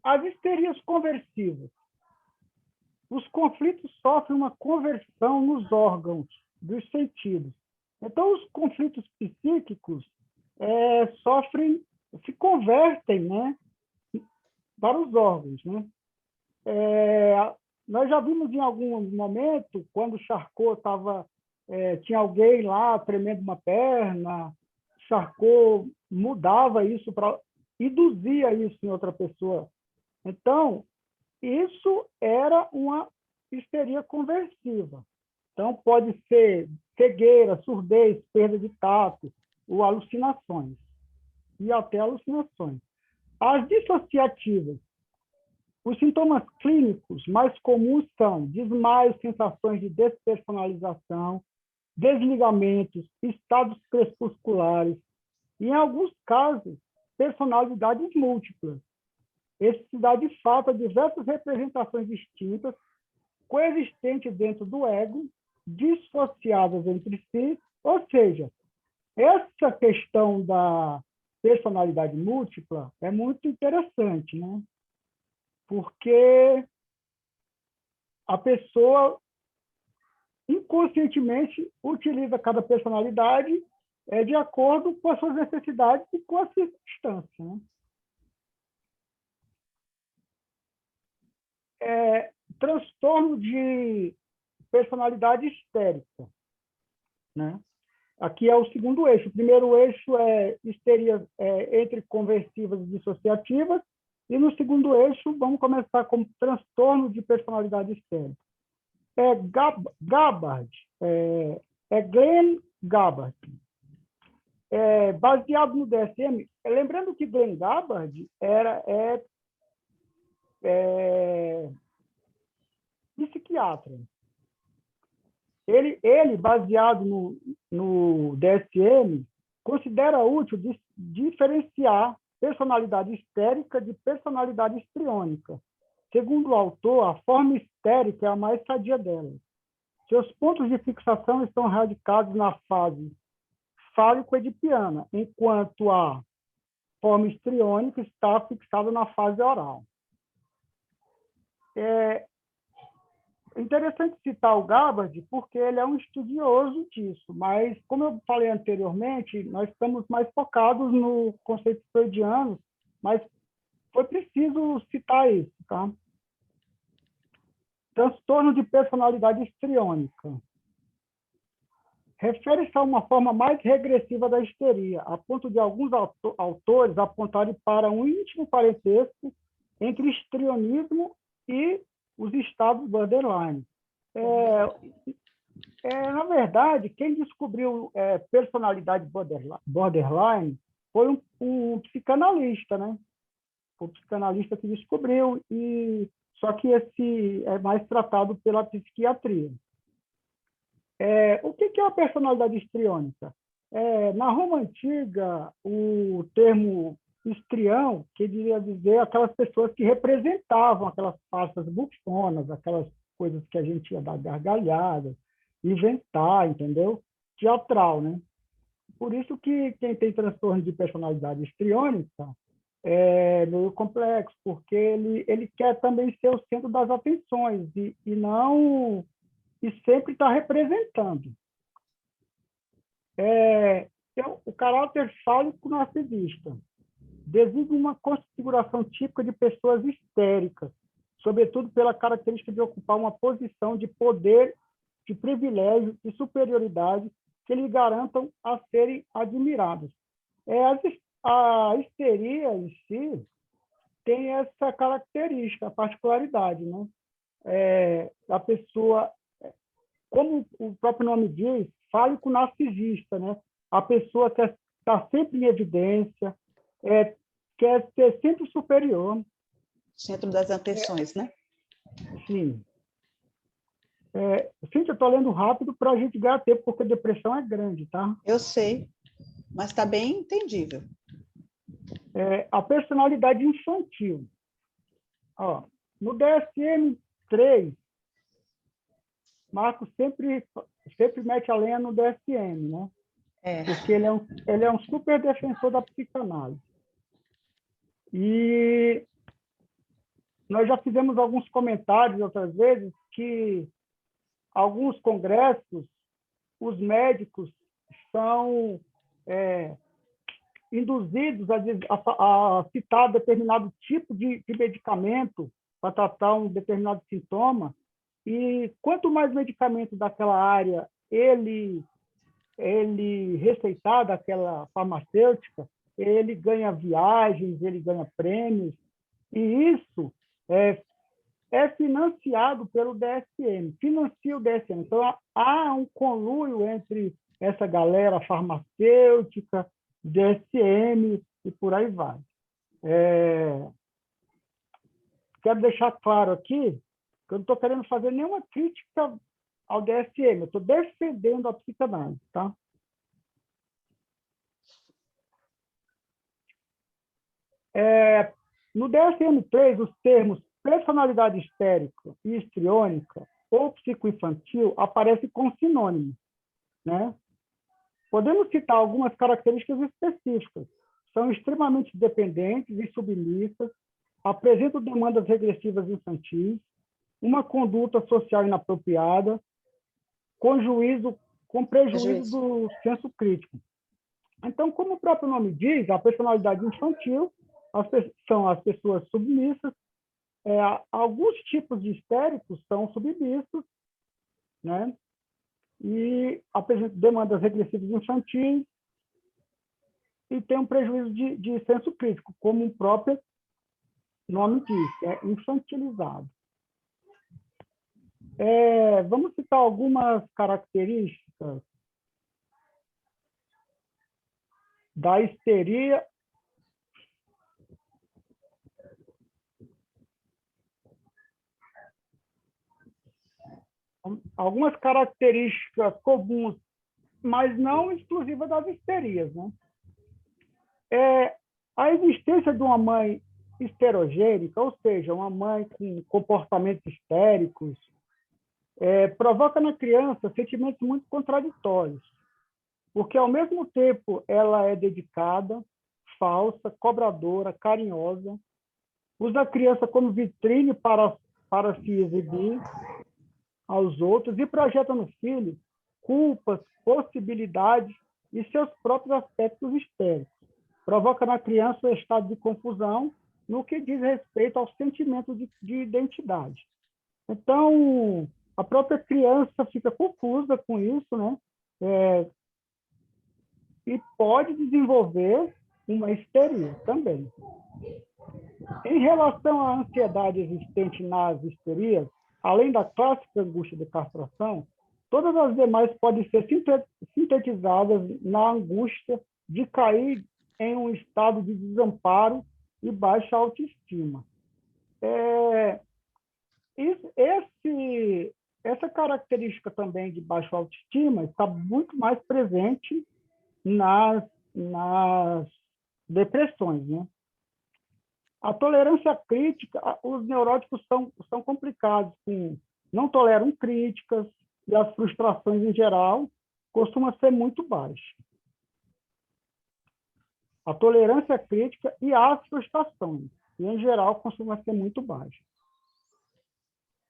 As histerias conversivas. Os conflitos sofrem uma conversão nos órgãos dos sentidos. Então, os conflitos psíquicos se convertem, né, para os órgãos, né? Nós já vimos em algum momento, quando Charcot tinha alguém lá tremendo uma perna, Charcot mudava isso, induzia isso em outra pessoa. Então, isso era uma histeria conversiva. Então, pode ser cegueira, surdez, perda de tato, ou alucinações, e até alucinações. As dissociativas. Os sintomas clínicos mais comuns são desmaio, sensações de despersonalização, desligamentos, estados crepusculares, e, em alguns casos, personalidades múltiplas. Esse se dá, de fato, a diversas representações distintas, coexistentes dentro do ego, dissociadas entre si, ou seja, essa questão da personalidade múltipla é muito interessante, né? Porque a pessoa inconscientemente utiliza cada personalidade de acordo com as suas necessidades e com as circunstâncias, né? Transtorno de personalidade histérica, né? Aqui é o segundo eixo. O primeiro eixo é histeria entre conversivas e dissociativas, e no segundo eixo vamos começar com transtorno de personalidade histérica. Glenn Gabbard. Baseado no DSM, lembrando que Glenn Gabbard é psiquiatra. Ele, baseado no DSM, considera útil diferenciar personalidade histérica de personalidade histriônica. Segundo o autor, a forma histérica é a mais sadia delas. Seus pontos de fixação estão radicados na fase fálico-edipiana, enquanto a forma histriônica está fixada na fase oral. É interessante citar o Gabbard, porque ele é um estudioso disso, mas, como eu falei anteriormente, nós estamos mais focados no conceito freudiano, mas foi preciso citar isso, tá? Transtorno de personalidade histriônica. Refere-se a uma forma mais regressiva da histeria, a ponto de alguns autores apontarem para um íntimo parentesco entre histrionismo e os estados borderline. Na verdade, quem descobriu personalidade borderline foi um psicanalista, né? O psicanalista que descobriu, só que esse é mais tratado pela psiquiatria. O que é a personalidade histriônica? Na Roma Antiga, o termo histrião queria dizer aquelas pessoas que representavam aquelas farsas bufonas, aquelas coisas que a gente ia dar gargalhada, inventar, entendeu? Teatral, né? Por isso que quem tem transtorno de personalidade histriônica é meio complexo, porque ele quer também ser o centro das atenções e sempre está representando. O caráter fálico narcisista designa uma configuração típica de pessoas histéricas, sobretudo pela característica de ocupar uma posição de poder, de privilégio e superioridade que lhe garantam a serem admirados. A histeria em si tem essa característica, a particularidade, né? A pessoa, como o próprio nome diz, fálico narcisista, né? A pessoa quer estar sempre em evidência, quer ser sempre superior. Centro das atenções, né? Sim. Cíntia, eu estou lendo rápido para a gente ganhar tempo, porque a depressão é grande, tá? Eu sei, mas está bem entendível. A personalidade infantil. No DSM-3, Marcos sempre mete a lenha no DSM, né? Porque ele é um super defensor da psicanálise. E nós já fizemos alguns comentários outras vezes que alguns congressos, os médicos são induzidos a citar determinado tipo de medicamento para tratar um determinado sintoma, e quanto mais medicamento daquela área ele receitar daquela farmacêutica, ele ganha viagens, ele ganha prêmios, e isso é financiado pelo DSM, financia o DSM. Então, há um conluio entre essa galera farmacêutica, DSM e por aí vai. Quero deixar claro aqui que eu não estou querendo fazer nenhuma crítica ao DSM, eu estou defendendo a psicanálise, tá? No DSM-3, os termos personalidade histérica e histriônica ou psicoinfantil aparecem como sinônimos, né? Podemos citar algumas características específicas. São extremamente dependentes e submissas, apresentam demandas regressivas infantis, uma conduta social inapropriada, com prejuízo do senso crítico. Então, como o próprio nome diz, a personalidade infantil são as pessoas submissas. Alguns tipos de histéricos são submissos, né? E apresentam demandas regressivas infantis e tem um prejuízo de senso crítico, como o próprio nome diz, é infantilizado. Vamos citar algumas características da histeria. Algumas características comuns, mas não exclusivas das histerias, né? A existência de uma mãe histerogênica, ou seja, uma mãe com comportamentos histéricos, provoca na criança sentimentos muito contraditórios. porque, ao mesmo tempo, ela é dedicada, falsa, cobradora, carinhosa, usa a criança como vitrine para se exibir aos outros e projeta no filho culpas, possibilidades e seus próprios aspectos histéricos. Provoca na criança um estado de confusão no que diz respeito ao sentimento de identidade. Então, a própria criança fica confusa com isso, né? E pode desenvolver uma histeria também. Em relação à ansiedade existente nas histerias, além da clássica angústia de castração, todas as demais podem ser sintetizadas na angústia de cair em um estado de desamparo e baixa autoestima. Essa característica também de baixa autoestima está muito mais presente nas depressões, né? A tolerância crítica, os neuróticos são complicados, não toleram críticas e as frustrações em geral costumam ser muito baixas. A tolerância crítica e as frustrações, e em geral, costumam ser muito baixa.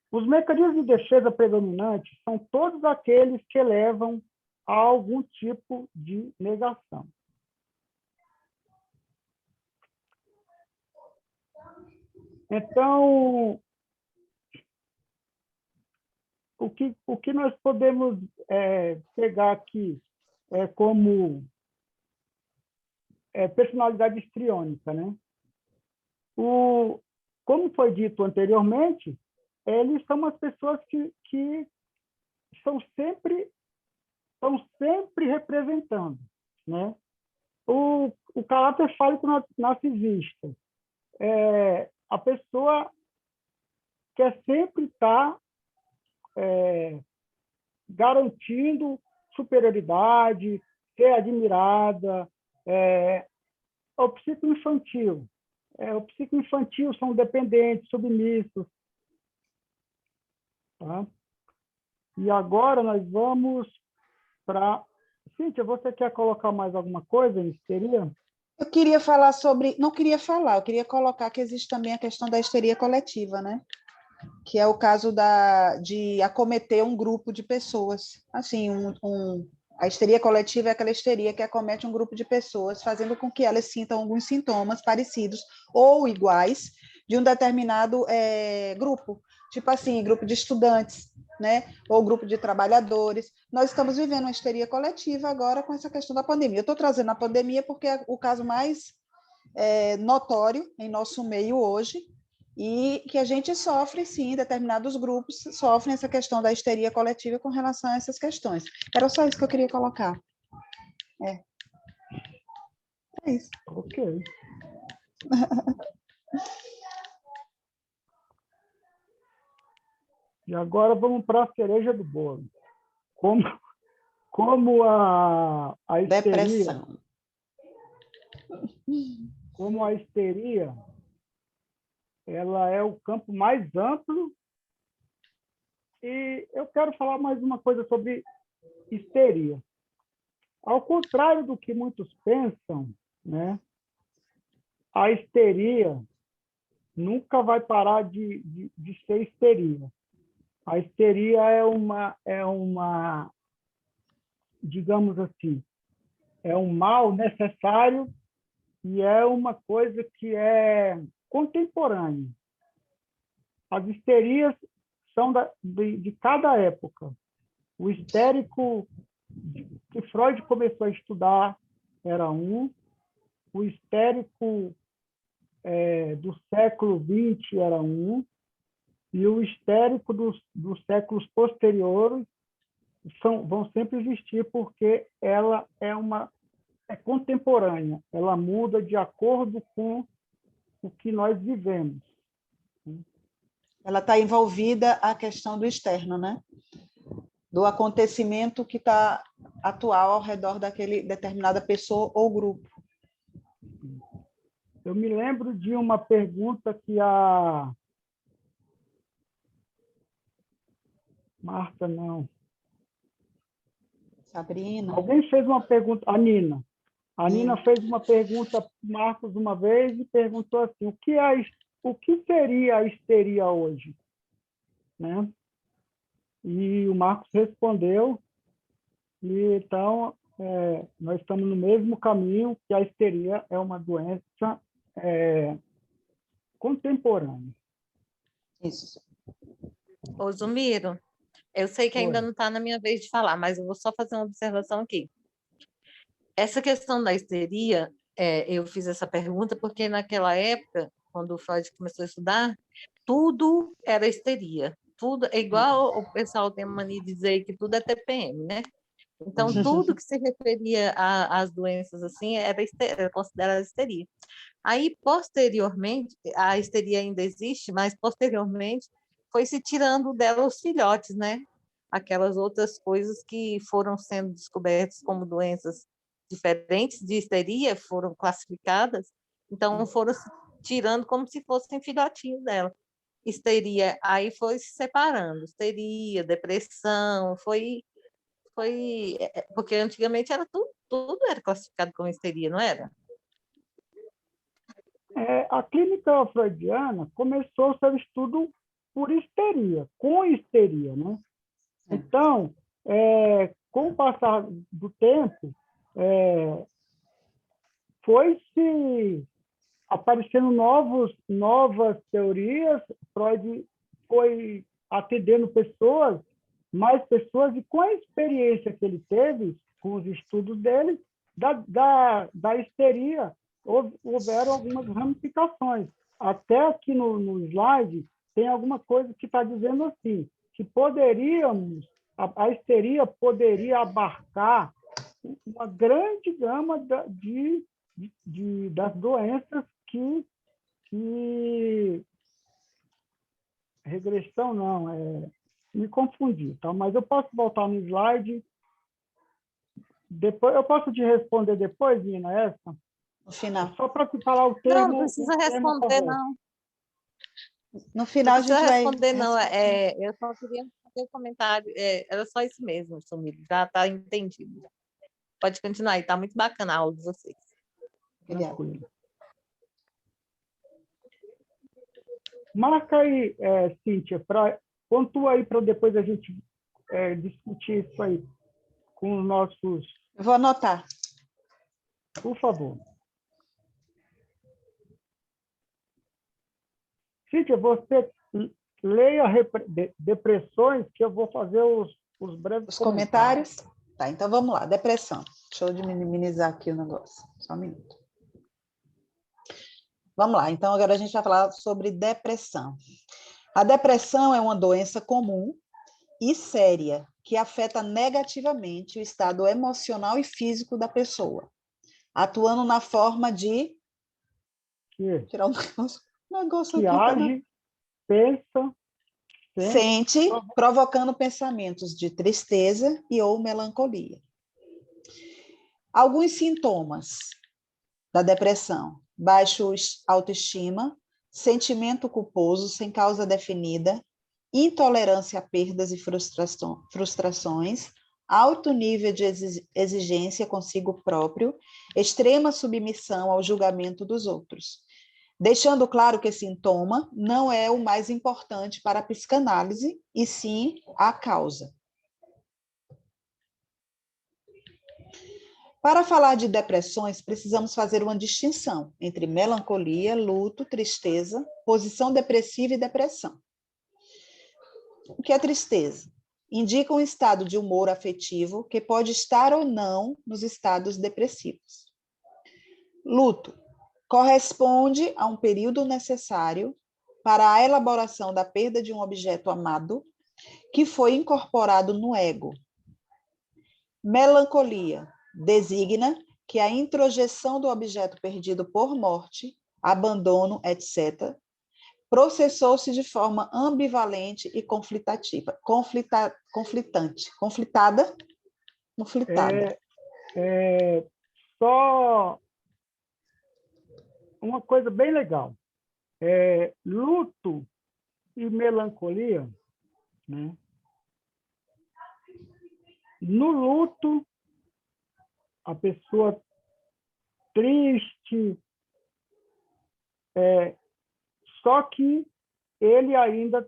Os mecanismos de defesa predominantes são todos aqueles que levam a algum tipo de negação. Então, o que nós podemos pegar aqui como personalidade histriônica, né? Como foi dito anteriormente, eles são as pessoas que estão sempre representando, né? O caráter fálico narcisista. A pessoa quer sempre estar garantindo superioridade, ser admirada. O psicoinfantil. O psicoinfantil são dependentes, submissos. Tá? E agora nós vamos para... Cíntia, você quer colocar mais alguma coisa em histeria? Eu queria falar sobre... Não queria falar, eu queria colocar que existe também a questão da histeria coletiva, né? Que é o caso de acometer um grupo de pessoas. Assim, a histeria coletiva é aquela histeria que acomete um grupo de pessoas, fazendo com que elas sintam alguns sintomas parecidos ou iguais de um determinado grupo. Tipo assim, grupo de estudantes, né? Ou grupo de trabalhadores. Nós estamos vivendo uma histeria coletiva agora com essa questão da pandemia. Eu estou trazendo a pandemia porque é o caso mais notório em nosso meio hoje, e que a gente sofre, sim, determinados grupos sofrem essa questão da histeria coletiva com relação a essas questões. Era só isso que eu queria colocar. É isso. Ok. E agora vamos para a cereja do bolo. Como a histeria... Depressão. Como a histeria... ela é o campo mais amplo, e eu quero falar mais uma coisa sobre histeria. Ao contrário do que muitos pensam, né, a histeria nunca vai parar de ser histeria. A histeria é uma, digamos assim, é um mal necessário e é uma coisa que é contemporâneo. As histerias são de cada época. O histérico que Freud começou a estudar era o histérico do século XX era e o histérico dos séculos posteriores vão sempre existir, porque ela é contemporânea, ela muda de acordo com o que nós vivemos. Ela está envolvida a questão do externo, né? Do acontecimento que está atual ao redor daquele determinada pessoa ou grupo. Eu me lembro de uma pergunta que a Marta, não. Sabrina. Alguém fez uma pergunta, a Nina. A Nina fez uma pergunta para o Marcos uma vez e perguntou assim, o que seria a histeria hoje? Né? E o Marcos respondeu, e então nós estamos no mesmo caminho, que a histeria é uma doença contemporânea. Isso. Ô, Zumiro, eu sei que ainda Oi. não está na minha vez de falar, mas eu vou só fazer uma observação aqui. Essa questão da histeria, eu fiz essa pergunta porque naquela época, quando o Freud começou a estudar, tudo era histeria. Tudo é igual o pessoal tem a mania de dizer que tudo é TPM, né? Então, tudo que se referia às doenças assim era considerado histeria. Aí, posteriormente, a histeria ainda existe, mas posteriormente foi se tirando dela os filhotes, né? Aquelas outras coisas que foram sendo descobertas como doenças diferentes de histeria foram classificadas, então foram se tirando como se fossem filhotinhos dela. Histeria, aí foi se separando, histeria, depressão, porque antigamente era tudo era classificado como histeria, não era? A clínica freudiana começou o seu estudo por histeria, com histeria, né? Então, com o passar do tempo, foi-se aparecendo novas teorias, Freud foi atendendo mais pessoas, e com a experiência que ele teve, com os estudos dele, da histeria, houveram algumas ramificações. Até aqui no slide tem alguma coisa que está dizendo assim, que a histeria poderia abarcar uma grande gama das doenças que regressão não, me confundi, tá? Mas eu posso voltar no slide. Depois, eu posso te responder depois, Nina, essa? No final. Só para te falar o termo. Não precisa responder, não. No final, não precisa a gente responder, vai... não. Eu só queria fazer um comentário. Era só isso mesmo, Sumir. Já está entendido. Pode continuar, está muito bacana a aula de vocês. Tranquilo. Marca aí, Cíntia, pontua aí para depois a gente discutir isso aí com os nossos... Eu vou anotar. Por favor. Cíntia, você leia depressões, que eu vou fazer os breves comentários. Tá, então vamos lá. Depressão. Deixa eu minimizar aqui o negócio. Só um minuto. Vamos lá. Então, agora a gente vai falar sobre depressão. A depressão é uma doença comum e séria que afeta negativamente o estado emocional e físico da pessoa, atuando na forma de... Tirar um negócio que aqui. Age, pensa, sente, provocando pensamentos de tristeza e ou melancolia. Alguns sintomas da depressão: baixa autoestima, sentimento culposo sem causa definida, intolerância a perdas e frustrações, alto nível de exigência consigo próprio, extrema submissão ao julgamento dos outros. Deixando claro que esse sintoma não é o mais importante para a psicanálise, e sim a causa. Para falar de depressões, precisamos fazer uma distinção entre melancolia, luto, tristeza, posição depressiva e depressão. O que é tristeza? Indica um estado de humor afetivo que pode estar ou não nos estados depressivos. Luto corresponde a um período necessário para a elaboração da perda de um objeto amado que foi incorporado no ego. Melancolia designa que a introjeção do objeto perdido por morte, abandono, etc., processou-se de forma ambivalente e conflitada. Só uma coisa bem legal. Luto e melancolia, né, no luto, a pessoa triste, só que ele ainda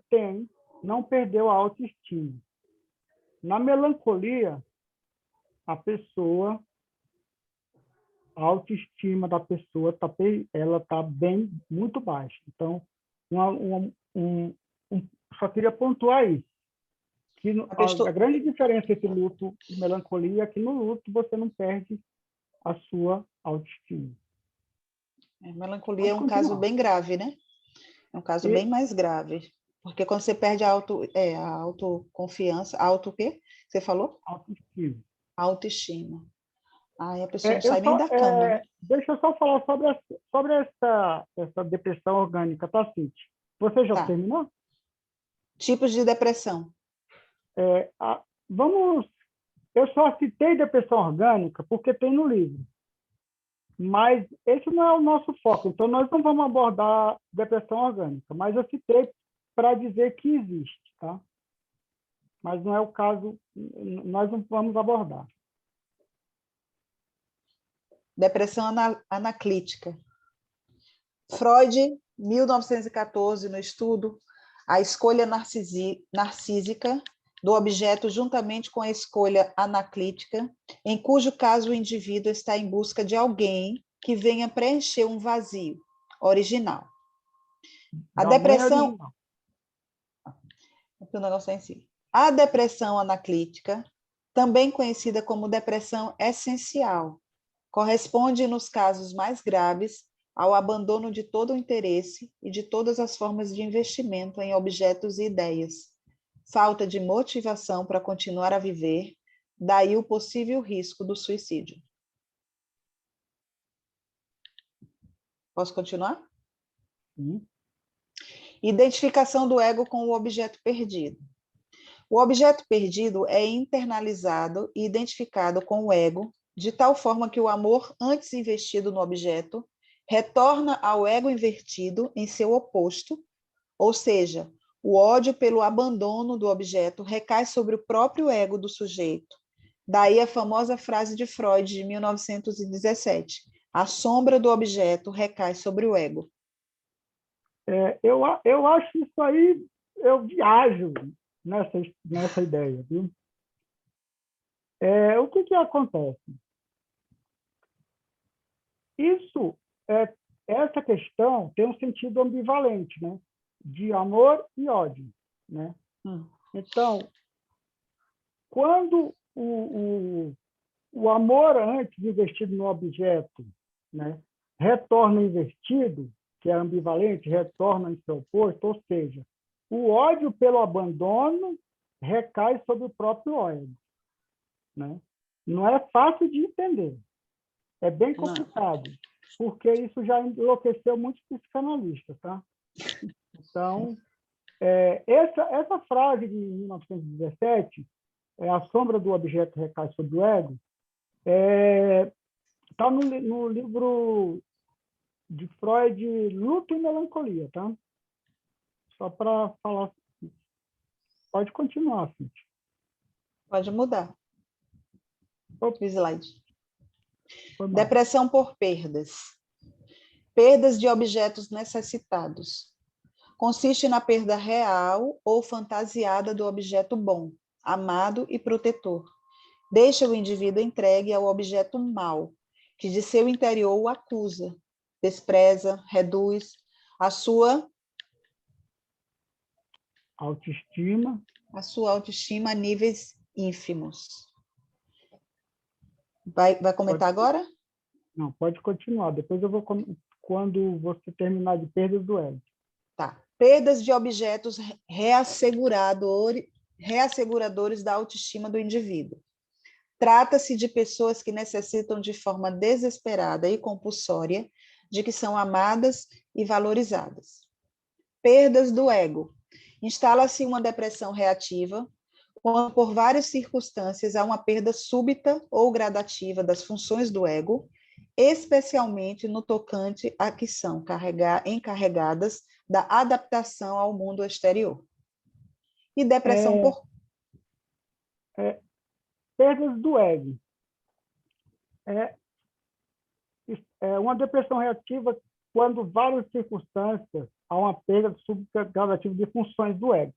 não perdeu a autoestima. Na melancolia, a autoestima da pessoa ela tá bem, muito baixa. Então, só queria pontuar isso, que a grande diferença entre luto e melancolia é que no luto você não perde a sua autoestima. Melancolia é um caso bem grave, né? É um caso bem mais grave. Porque quando você perde a autoconfiança, o quê? Você falou? Autoestima. Autoestima. Aí a pessoa não sai nem da cama. Deixa eu só falar sobre essa depressão orgânica, tá, Cíntia? Você já terminou? Tipos de depressão. Eu só citei depressão orgânica porque tem no livro. Mas esse não é o nosso foco. Então, nós não vamos abordar depressão orgânica. Mas eu citei para dizer que existe, tá? Mas não é o caso, nós não vamos abordar. Depressão anaclítica. Freud, 1914, no estudo A Escolha Narcísica do Objeto juntamente com a escolha anaclítica, em cujo caso o indivíduo está em busca de alguém que venha preencher um vazio original. A depressão... O negócio é em si. A depressão anaclítica, também conhecida como depressão essencial, corresponde, nos casos mais graves, ao abandono de todo o interesse e de todas as formas de investimento em objetos e ideias, falta de motivação para continuar a viver, daí o possível risco do suicídio. Posso continuar? Identificação do ego com o objeto perdido. O objeto perdido é internalizado e identificado com o ego, de tal forma que o amor antes investido no objeto retorna ao ego invertido em seu oposto, ou seja, o ódio pelo abandono do objeto recai sobre o próprio ego do sujeito. Daí a famosa frase de Freud, de 1917, a sombra do objeto recai sobre o ego. Eu acho isso aí, eu viajo nessa ideia, viu? O que acontece? Essa questão tem um sentido ambivalente, né? De amor e ódio, né? Então, quando o amor antes investido no objeto, né, retorna invertido, que é ambivalente, retorna em seu oposto, ou seja, o ódio pelo abandono recai sobre o próprio ego, né? Não é fácil de entender, é bem complicado, porque isso já enlouqueceu muitos psicanalistas, tá? Então, essa frase de 1917, a sombra do objeto recai sobre o ego, está no livro de Freud, Luto e Melancolia, tá? Só para falar. Pode continuar, Cíntia. Pode mudar. O slide. Depressão por perdas. Perdas de objetos necessitados. Consiste na perda real ou fantasiada do objeto bom, amado e protetor. Deixa o indivíduo entregue ao objeto mau, que de seu interior o acusa, despreza, reduz a sua autoestima a níveis ínfimos. Vai comentar agora? Não, pode continuar. Depois eu vou, quando você terminar de perdas do ego. Tá. Perdas de objetos reasseguradores da autoestima do indivíduo. Trata-se de pessoas que necessitam de forma desesperada e compulsória de que são amadas e valorizadas. Perdas do ego. Instala-se uma depressão reativa, quando por várias circunstâncias há uma perda súbita ou gradativa das funções do ego, especialmente no tocante a que são encarregadas da adaptação ao mundo exterior. E depressão por... perdas do ego. É uma depressão reativa quando várias circunstâncias há uma perda subgradativa de funções do ego.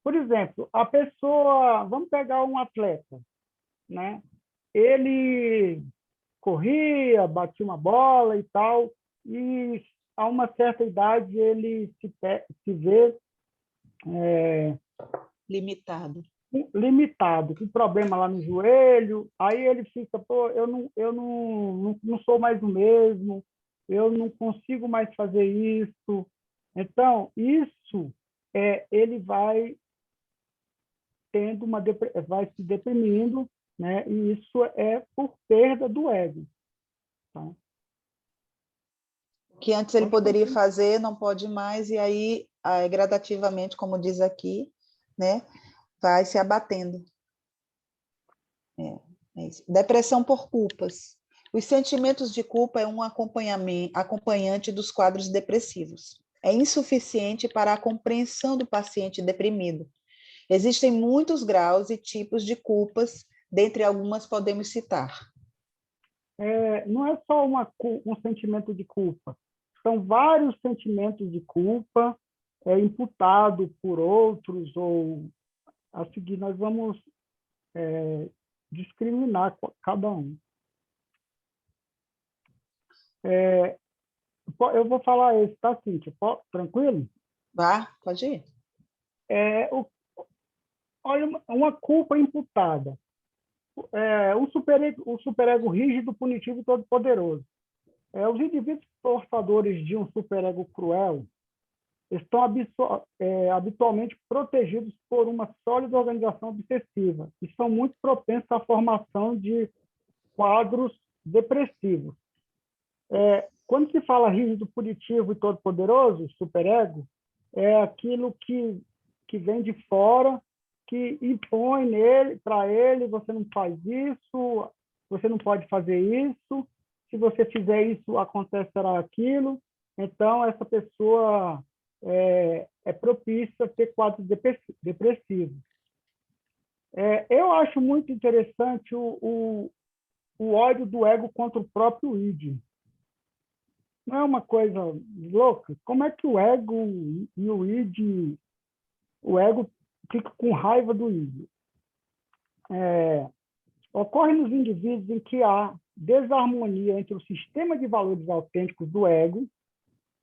Por exemplo, a pessoa, vamos pegar um atleta, né? Ele corria, batia uma bola e tal, e a uma certa idade ele se vê limitado, com problema lá no joelho, aí ele fica, pô, eu não sou mais o mesmo, eu não consigo mais fazer isso. Então, isso ele vai tendo vai se deprimindo, né? E isso é por perda do ego. Tá? Que antes ele poderia fazer, não pode mais, e aí, gradativamente, como diz aqui, né, vai se abatendo. É isso. Depressão por culpas. Os sentimentos de culpa é um acompanhante dos quadros depressivos. É insuficiente para a compreensão do paciente deprimido. Existem muitos graus e tipos de culpas, dentre algumas podemos citar. Não é só um sentimento de culpa, são vários sentimentos de culpa imputado por outros, ou a seguir nós vamos discriminar cada um. Eu vou falar esse, tá, Cíntia? Tranquilo? Pode ir. Olha, uma culpa imputada. O superego rígido, punitivo e todo-poderoso. Os indivíduos portadores de um superego cruel estão habitualmente protegidos por uma sólida organização obsessiva e são muito propensos à formação de quadros depressivos. Quando se fala rígido, punitivo e todo-poderoso, superego, é aquilo que vem de fora, que impõe para ele, você não faz isso, você não pode fazer isso, se você fizer isso, acontecerá aquilo. Então, essa pessoa é propícia a ter quadros depressivos. Eu acho muito interessante o ódio do ego contra o próprio id. Não é uma coisa louca? Como é que o ego e o ego fica com raiva do id? Ocorre nos indivíduos em que há desarmonia entre o sistema de valores autênticos do ego,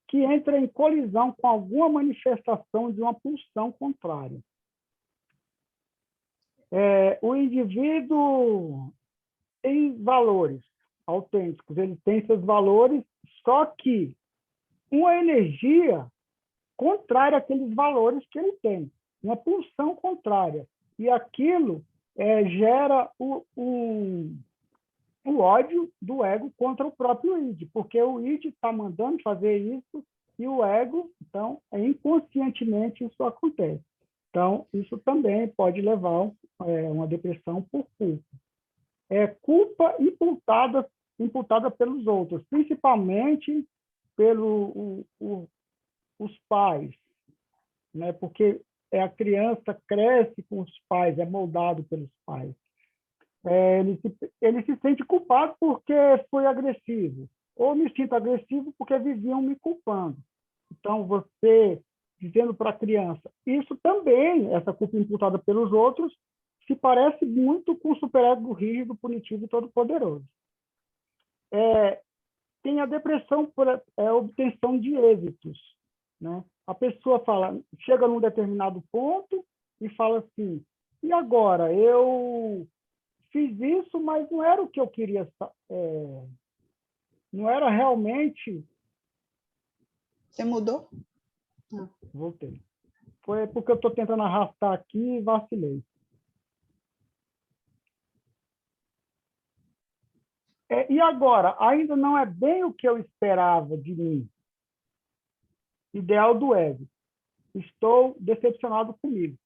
que entra em colisão com alguma manifestação de uma pulsão contrária. O indivíduo tem valores autênticos, ele tem seus valores, só que uma energia contrária àqueles valores que ele tem, uma pulsão contrária. E aquilo gera o ódio do ego contra o próprio id, porque o id está mandando fazer isso e o ego, então, inconscientemente isso acontece. Então, isso também pode levar a uma depressão por culpa. Culpa imputada pelos outros, principalmente pelos pais, né? Porque a criança cresce com os pais, é moldado pelos pais. Ele se sente culpado porque foi agressivo, ou me sinto agressivo porque viviam me culpando. Então, você dizendo para a criança, isso também, essa culpa imputada pelos outros, se parece muito com o superego rígido, punitivo e todo-poderoso. Tem a depressão por obtenção de êxitos, né? A pessoa chega num determinado ponto e fala assim, e agora? Eu fiz isso, mas não era o que eu queria, não era realmente... Você mudou? Voltei. Foi porque eu estou tentando arrastar aqui e vacilei. E agora? Ainda não é bem o que eu esperava de mim. Ideal do ego. Estou decepcionado comigo.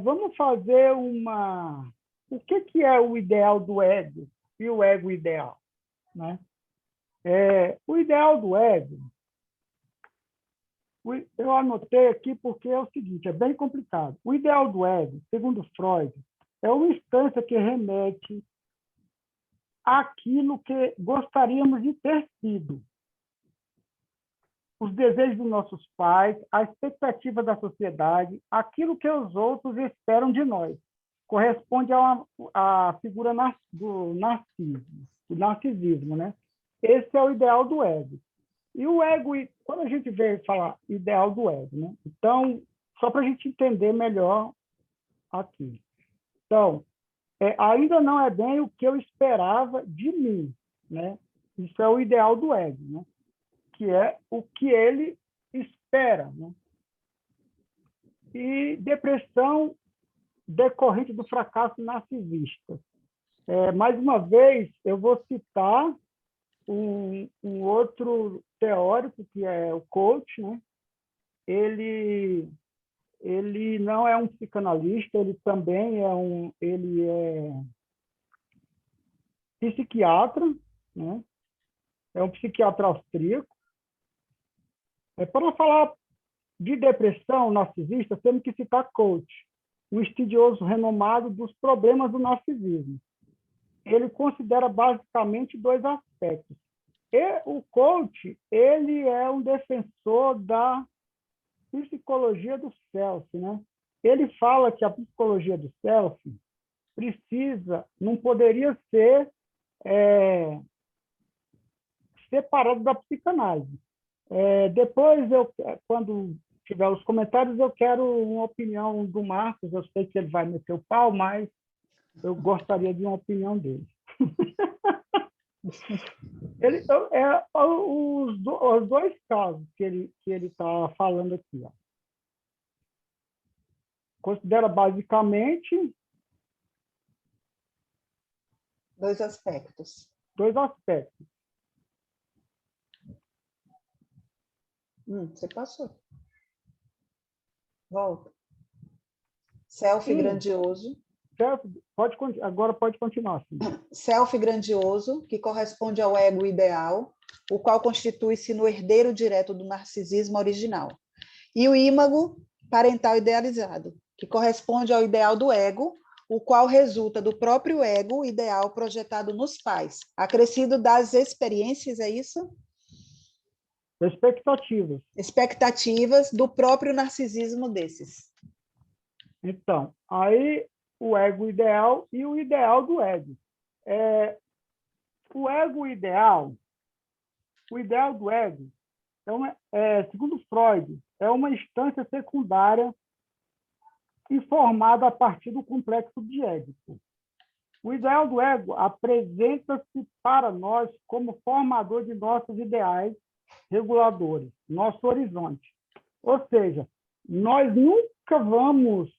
Vamos fazer uma... O que é o ideal do ego e o ego ideal, né? O ideal do ego, eu anotei aqui porque é o seguinte, é bem complicado. O ideal do ego, segundo Freud, é uma instância que remete àquilo que gostaríamos de ter sido. Os desejos dos nossos pais, a expectativa da sociedade, aquilo que os outros esperam de nós. Corresponde à figura do narcisismo, né? Esse é o ideal do ego. E o ego, quando a gente vê falar ideal do ego, né? Então, só para a gente entender melhor aqui. Então, ainda não é bem o que eu esperava de mim, né? Isso é o ideal do ego, né? Que é o que ele espera, né? E depressão decorrente do fracasso narcisista. Mais uma vez, eu vou citar um outro teórico, que é o coach, né? Ele não é um psicanalista, ele também é psiquiatra, né? É um psiquiatra austríaco. Para falar de depressão narcisista, temos que citar coach, um estudioso renomado dos problemas do narcisismo. Ele considera basicamente dois aspectos. E o coach, ele é um defensor da psicologia do self, né? Ele fala que a psicologia do self não poderia ser separada da psicanálise. Depois, quando tiver os comentários, eu quero uma opinião do Marcos. Eu sei que ele vai meter o pau, mas eu gostaria de uma opinião dele. Os dois casos que ele está falando aqui. Ó. Considera basicamente dois aspectos. Você passou. Volta. Self grandioso. Agora pode continuar. Sim. Self grandioso, que corresponde ao ego ideal, o qual constitui-se no herdeiro direto do narcisismo original. E o ímago parental idealizado, que corresponde ao ideal do ego, o qual resulta do próprio ego ideal projetado nos pais, acrescido das experiências, é isso? Expectativas do próprio narcisismo desses. Então, aí o ego ideal e o ideal do ego. O ego ideal, o ideal do ego, segundo Freud, é uma instância secundária informada a partir do complexo de Édipo. O ideal do ego apresenta-se para nós como formador de nossos ideais reguladores, nosso horizonte. Ou seja, nós nunca vamos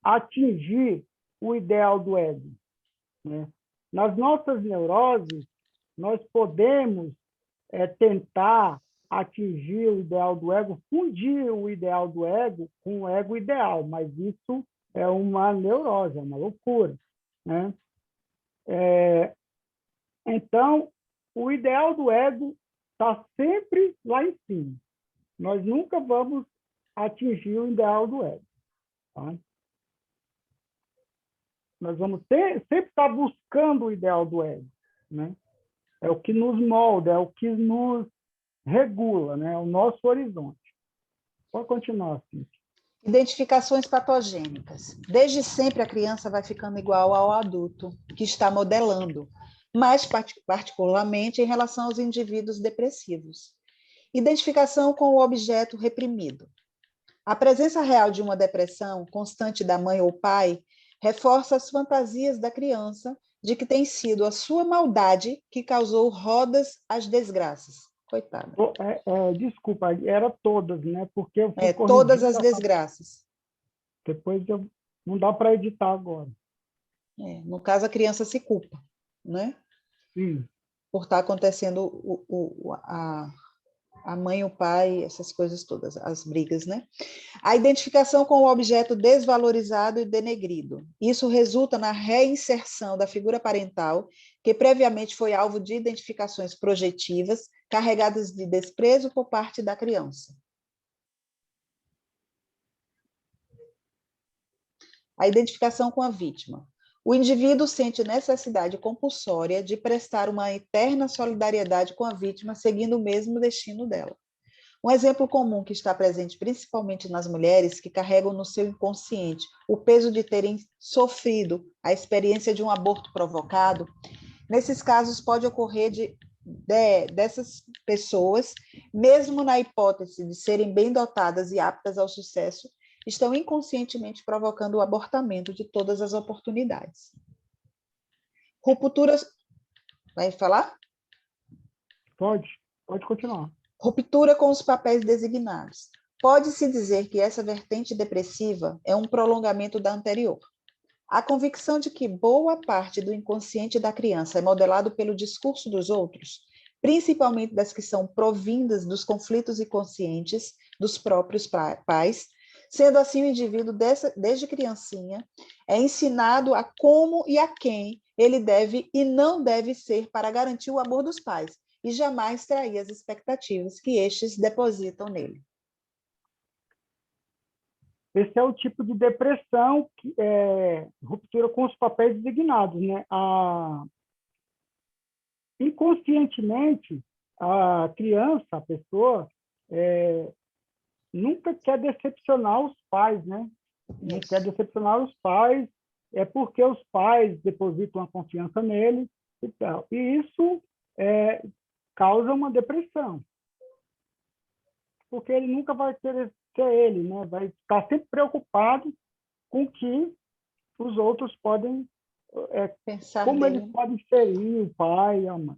atingir o ideal do ego, né? Nas nossas neuroses, nós podemos tentar atingir o ideal do ego, fundir o ideal do ego com o ego ideal, mas isso é uma neurose, é uma loucura, né? Então, o ideal do ego está sempre lá em cima. Nós nunca vamos atingir o ideal do ego. Tá? Nós vamos sempre estar buscando o ideal do ego, né? É o que nos molda, é o que nos regula, né? É o nosso horizonte. Pode continuar, Cíntia. Identificações patogênicas. Desde sempre a criança vai ficando igual ao adulto que está modelando, mais particularmente em relação aos indivíduos depressivos. Identificação com o objeto reprimido. A presença real de uma depressão constante da mãe ou pai reforça as fantasias da criança de que tem sido a sua maldade que causou rodas às desgraças. Coitada. Desculpa, era todas, né? Porque eu fui todas as desgraças. Depois não dá para editar agora. No caso, a criança se culpa, né? Sim. Por estar acontecendo a mãe, o pai, essas coisas todas, as brigas, né? A identificação com o objeto desvalorizado e denegrido. Isso resulta na reinserção da figura parental, que previamente foi alvo de identificações projetivas, carregadas de desprezo por parte da criança. a identificação com a vítima. O indivíduo sente necessidade compulsória de prestar uma eterna solidariedade com a vítima, seguindo o mesmo destino dela. Um exemplo comum que está presente principalmente nas mulheres que carregam no seu inconsciente o peso de terem sofrido a experiência de um aborto provocado, nesses casos pode ocorrer dessas pessoas, mesmo na hipótese de serem bem dotadas e aptas ao sucesso, estão inconscientemente provocando o abortamento de todas as oportunidades. Rupturas... Vai falar? Pode continuar. Ruptura com os papéis designados. Pode-se dizer que essa vertente depressiva é um prolongamento da anterior. A convicção de que boa parte do inconsciente da criança é modelado pelo discurso dos outros, principalmente das que são provindas dos conflitos inconscientes dos próprios pais, sendo assim o indivíduo, desde criancinha, é ensinado a como e a quem ele deve e não deve ser para garantir o amor dos pais, e jamais trair as expectativas que estes depositam nele. Esse é o tipo de depressão, que é ruptura com os papéis designados, né? Inconscientemente, a criança, a pessoa, nunca quer decepcionar os pais, né? Não quer decepcionar os pais, é porque os pais depositam a confiança nele e tal. E isso causa uma depressão, porque ele nunca vai querer ser ele, né? Vai estar sempre preocupado com o que os outros podem, pensar como dele. eles podem ferir o pai e a mãe.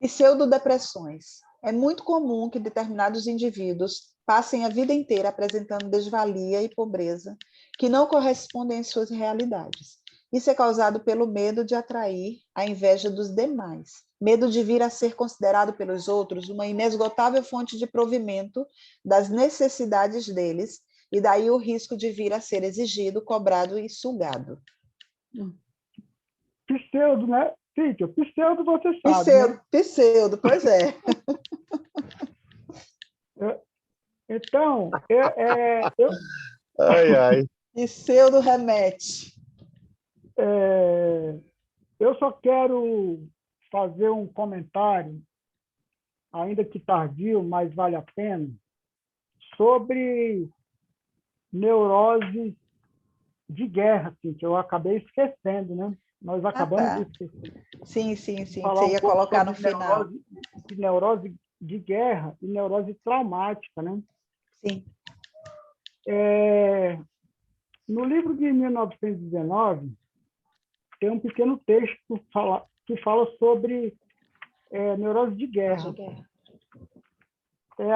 Pseudodepressões. É muito comum que determinados indivíduos passem a vida inteira apresentando desvalia e pobreza que não correspondem às suas realidades. Isso é causado pelo medo de atrair a inveja dos demais, medo de vir a ser considerado pelos outros uma inesgotável fonte de provimento das necessidades deles, e daí o risco de vir a ser exigido, cobrado e sugado. Pseudo, né? Cíntia, pseudo você sabe, né? Pseudo, pois é. Então, Ai, ai. Pseudo remete. Eu só quero fazer um comentário, ainda que tardio, mas vale a pena, sobre neurose de guerra, assim, que eu acabei esquecendo, né? Nós acabamos de esquecer. Sim. Falar Você ia colocar no final. Neurose de guerra e neurose traumática, né? Sim. No livro de 1919, tem um pequeno texto que fala sobre neurose de guerra.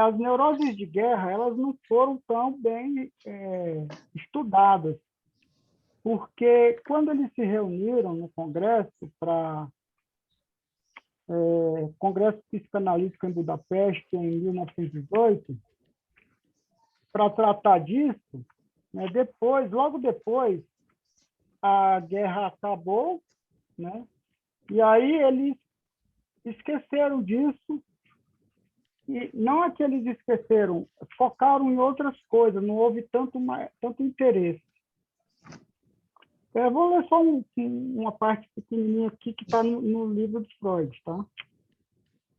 As neuroses de guerra, elas não foram tão bem estudadas, porque quando eles se reuniram no Congresso Congresso Psicanalítico em Budapeste, em 1918, para tratar disso, né, logo depois, a guerra acabou, né, e aí eles esqueceram disso, e não é que eles esqueceram, focaram em outras coisas, não houve tanto interesse. Eu vou ler só uma parte pequenininha aqui que está no livro de Freud, tá?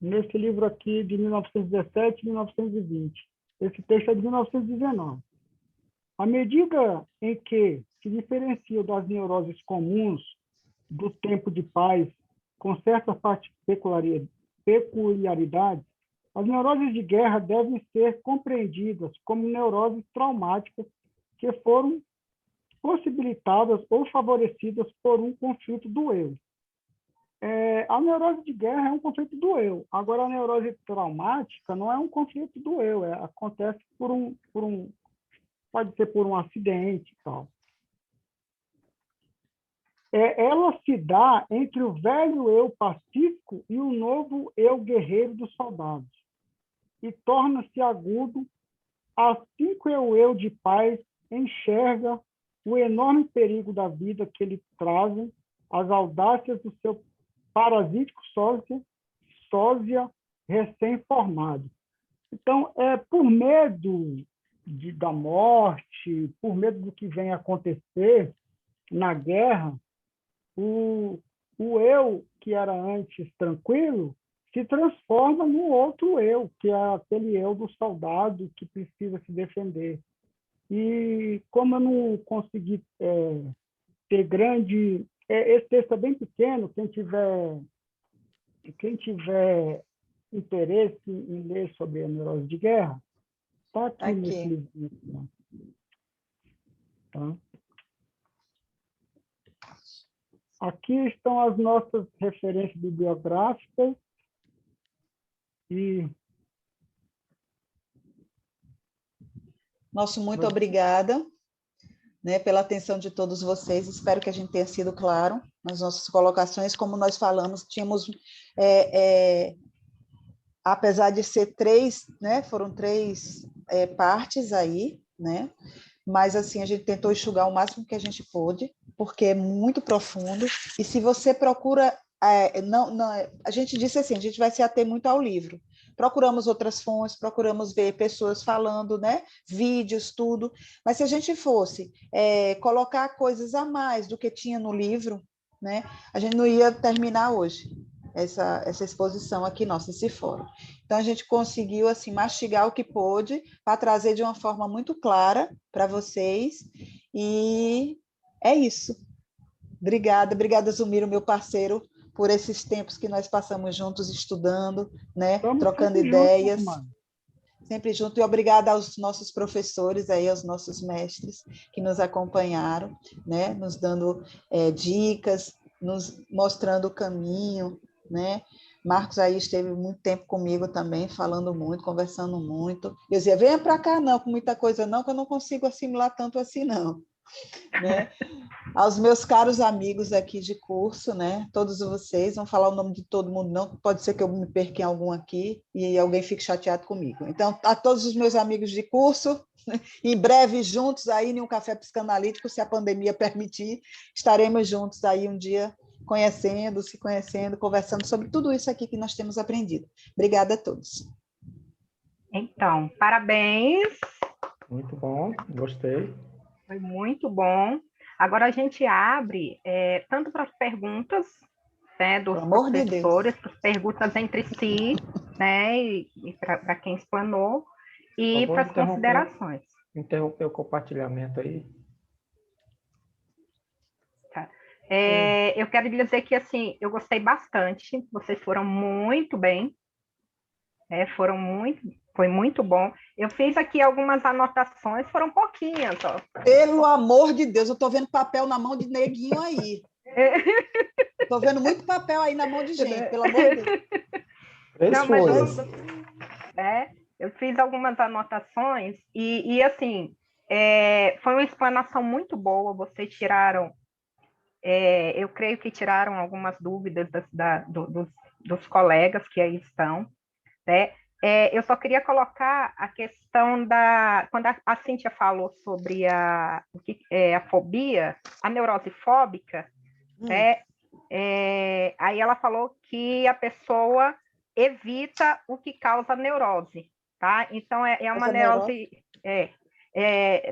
Nesse livro aqui de 1917 e 1920. Esse texto é de 1919. À medida em que se diferenciam das neuroses comuns do tempo de paz com certas peculiaridades, as neuroses de guerra devem ser compreendidas como neuroses traumáticas que foram possibilitadas ou favorecidas por um conflito do eu. A neurose de guerra é um conflito do eu. Agora, a neurose traumática não é um conflito do eu, acontece pode ser por um acidente e tal. Ela se dá entre o velho eu pacífico e o novo eu guerreiro dos soldados, e torna-se agudo assim que o eu de paz enxerga o enorme perigo da vida que lhe trazem as audácias do seu parasítico sósia recém-formado. Então, por medo da morte, por medo do que vem acontecer na guerra, o eu, que era antes tranquilo, se transforma no outro eu, que é aquele eu do soldado que precisa se defender. E como eu não consegui ter grande... esse texto é bem pequeno, quem tiver interesse em ler sobre a neurose de guerra, está aqui nesse livro. Tá? Aqui estão as nossas referências bibliográficas e... Muito obrigada, né, pela atenção de todos vocês. Espero que a gente tenha sido claro nas nossas colocações. Como nós falamos, tínhamos, apesar de ser 3, né, foram 3 partes aí, né, mas assim a gente tentou enxugar o máximo que a gente pôde, porque é muito profundo. E se você procura, a gente disse assim, a gente vai se ater muito ao livro. Procuramos outras fontes, procuramos ver pessoas falando, né, vídeos, tudo. Mas se a gente fosse colocar coisas a mais do que tinha no livro, né, a gente não ia terminar hoje essa exposição aqui nossa, esse fórum. Então, a gente conseguiu assim, mastigar o que pôde para trazer de uma forma muito clara para vocês. E é isso. Obrigada, Zumiro, meu parceiro, por esses tempos que nós passamos juntos estudando, né, trocando ideias. Sempre junto. E obrigada aos nossos professores, aí, aos nossos mestres que nos acompanharam, né, nos dando dicas, nos mostrando o caminho, né? Marcos aí esteve muito tempo comigo também, falando muito, conversando muito. Eu dizia, venha para cá não, com muita coisa não, que eu não consigo assimilar tanto assim não. Né? Aos meus caros amigos aqui de curso, né? Todos vocês, vão falar o nome de todo mundo não, pode ser que eu me perca em algum aqui e alguém fique chateado comigo. Então, a todos os meus amigos de curso, em breve juntos aí em um café psicanalítico, se a pandemia permitir, estaremos juntos aí um dia se conhecendo, conversando sobre tudo isso aqui que nós temos aprendido. Obrigada a todos. Então, parabéns. Muito bom, gostei. Foi muito bom. Agora a gente abre tanto para as perguntas, né, dos professores, para as perguntas entre si, né, e para quem explanou, e para as considerações. Interromper o compartilhamento aí. Tá. Eu quero dizer que assim, eu gostei bastante, vocês foram muito bem, foi muito bom. Eu fiz aqui algumas anotações, foram pouquinhas. Ó. Pelo amor de Deus, eu estou vendo papel na mão de neguinho aí. Estou vendo muito papel aí na mão de gente, pelo amor de Deus. Não, mas eu fiz algumas anotações e assim, foi uma explanação muito boa, vocês tiraram, eu creio que tiraram algumas dúvidas dos colegas que aí estão, né? Eu só queria colocar a questão quando a Cíntia falou sobre a fobia, a neurose fóbica, aí ela falou que a pessoa evita o que causa neurose, tá? Então, é uma neurose...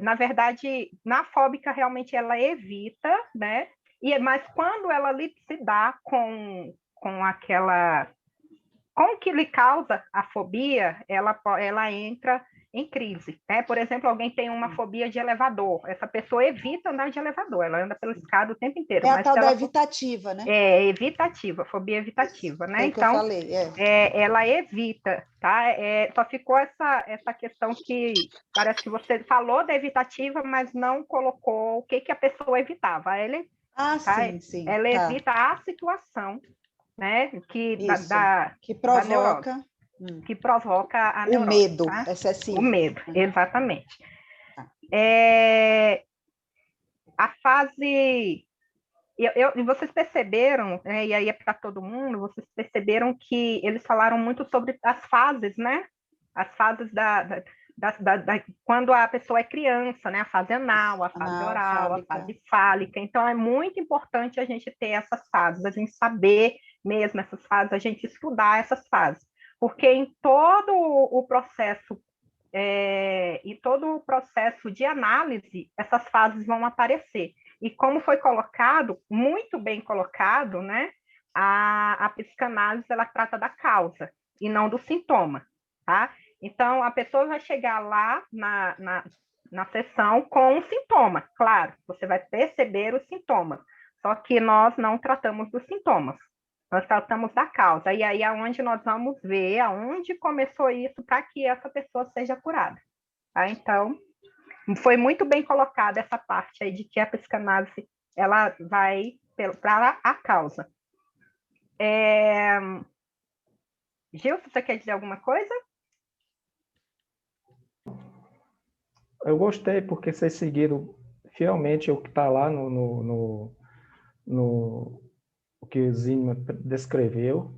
na verdade, na fóbica, realmente, ela evita, né? Mas quando ela se dá com aquela... Com o que lhe causa a fobia, ela entra em crise, né? Por exemplo, alguém tem uma fobia de elevador, essa pessoa evita andar de elevador, ela anda pela escada o tempo inteiro. É a tal da evitativa, né? Evitativa, fobia evitativa, né? Então, que eu falei, ela evita, tá? Só ficou essa questão que parece que você falou da evitativa, mas não colocou o que a pessoa evitava. Sim. Ela evita a situação, né? Que provoca... que provoca a neurose. O medo excessivo. O medo, exatamente. A fase... E vocês perceberam, e aí é para todo mundo, vocês perceberam que eles falaram muito sobre as fases, né? As fases quando a pessoa é criança, né? A fase anal, a fase oral, a fase fálica. Então, é muito importante a gente ter essas fases, a gente saber mesmo essas fases, a gente estudar essas fases. Porque em todo o processo e todo o processo de análise, essas fases vão aparecer. E como foi colocado, muito bem colocado, né, a psicanálise ela trata da causa e não do sintoma, tá? Então, a pessoa vai chegar lá na sessão com um sintoma, claro, você vai perceber os sintomas, só que nós não tratamos dos sintomas, nós tratamos da causa, e aí é onde nós vamos ver aonde começou isso para que essa pessoa seja curada, tá? Então, foi muito bem colocada essa parte aí de que a psicanálise ela vai para a causa. Gil, você quer dizer alguma coisa? Eu gostei porque vocês seguiram fielmente o que está lá no o que o Zinman descreveu.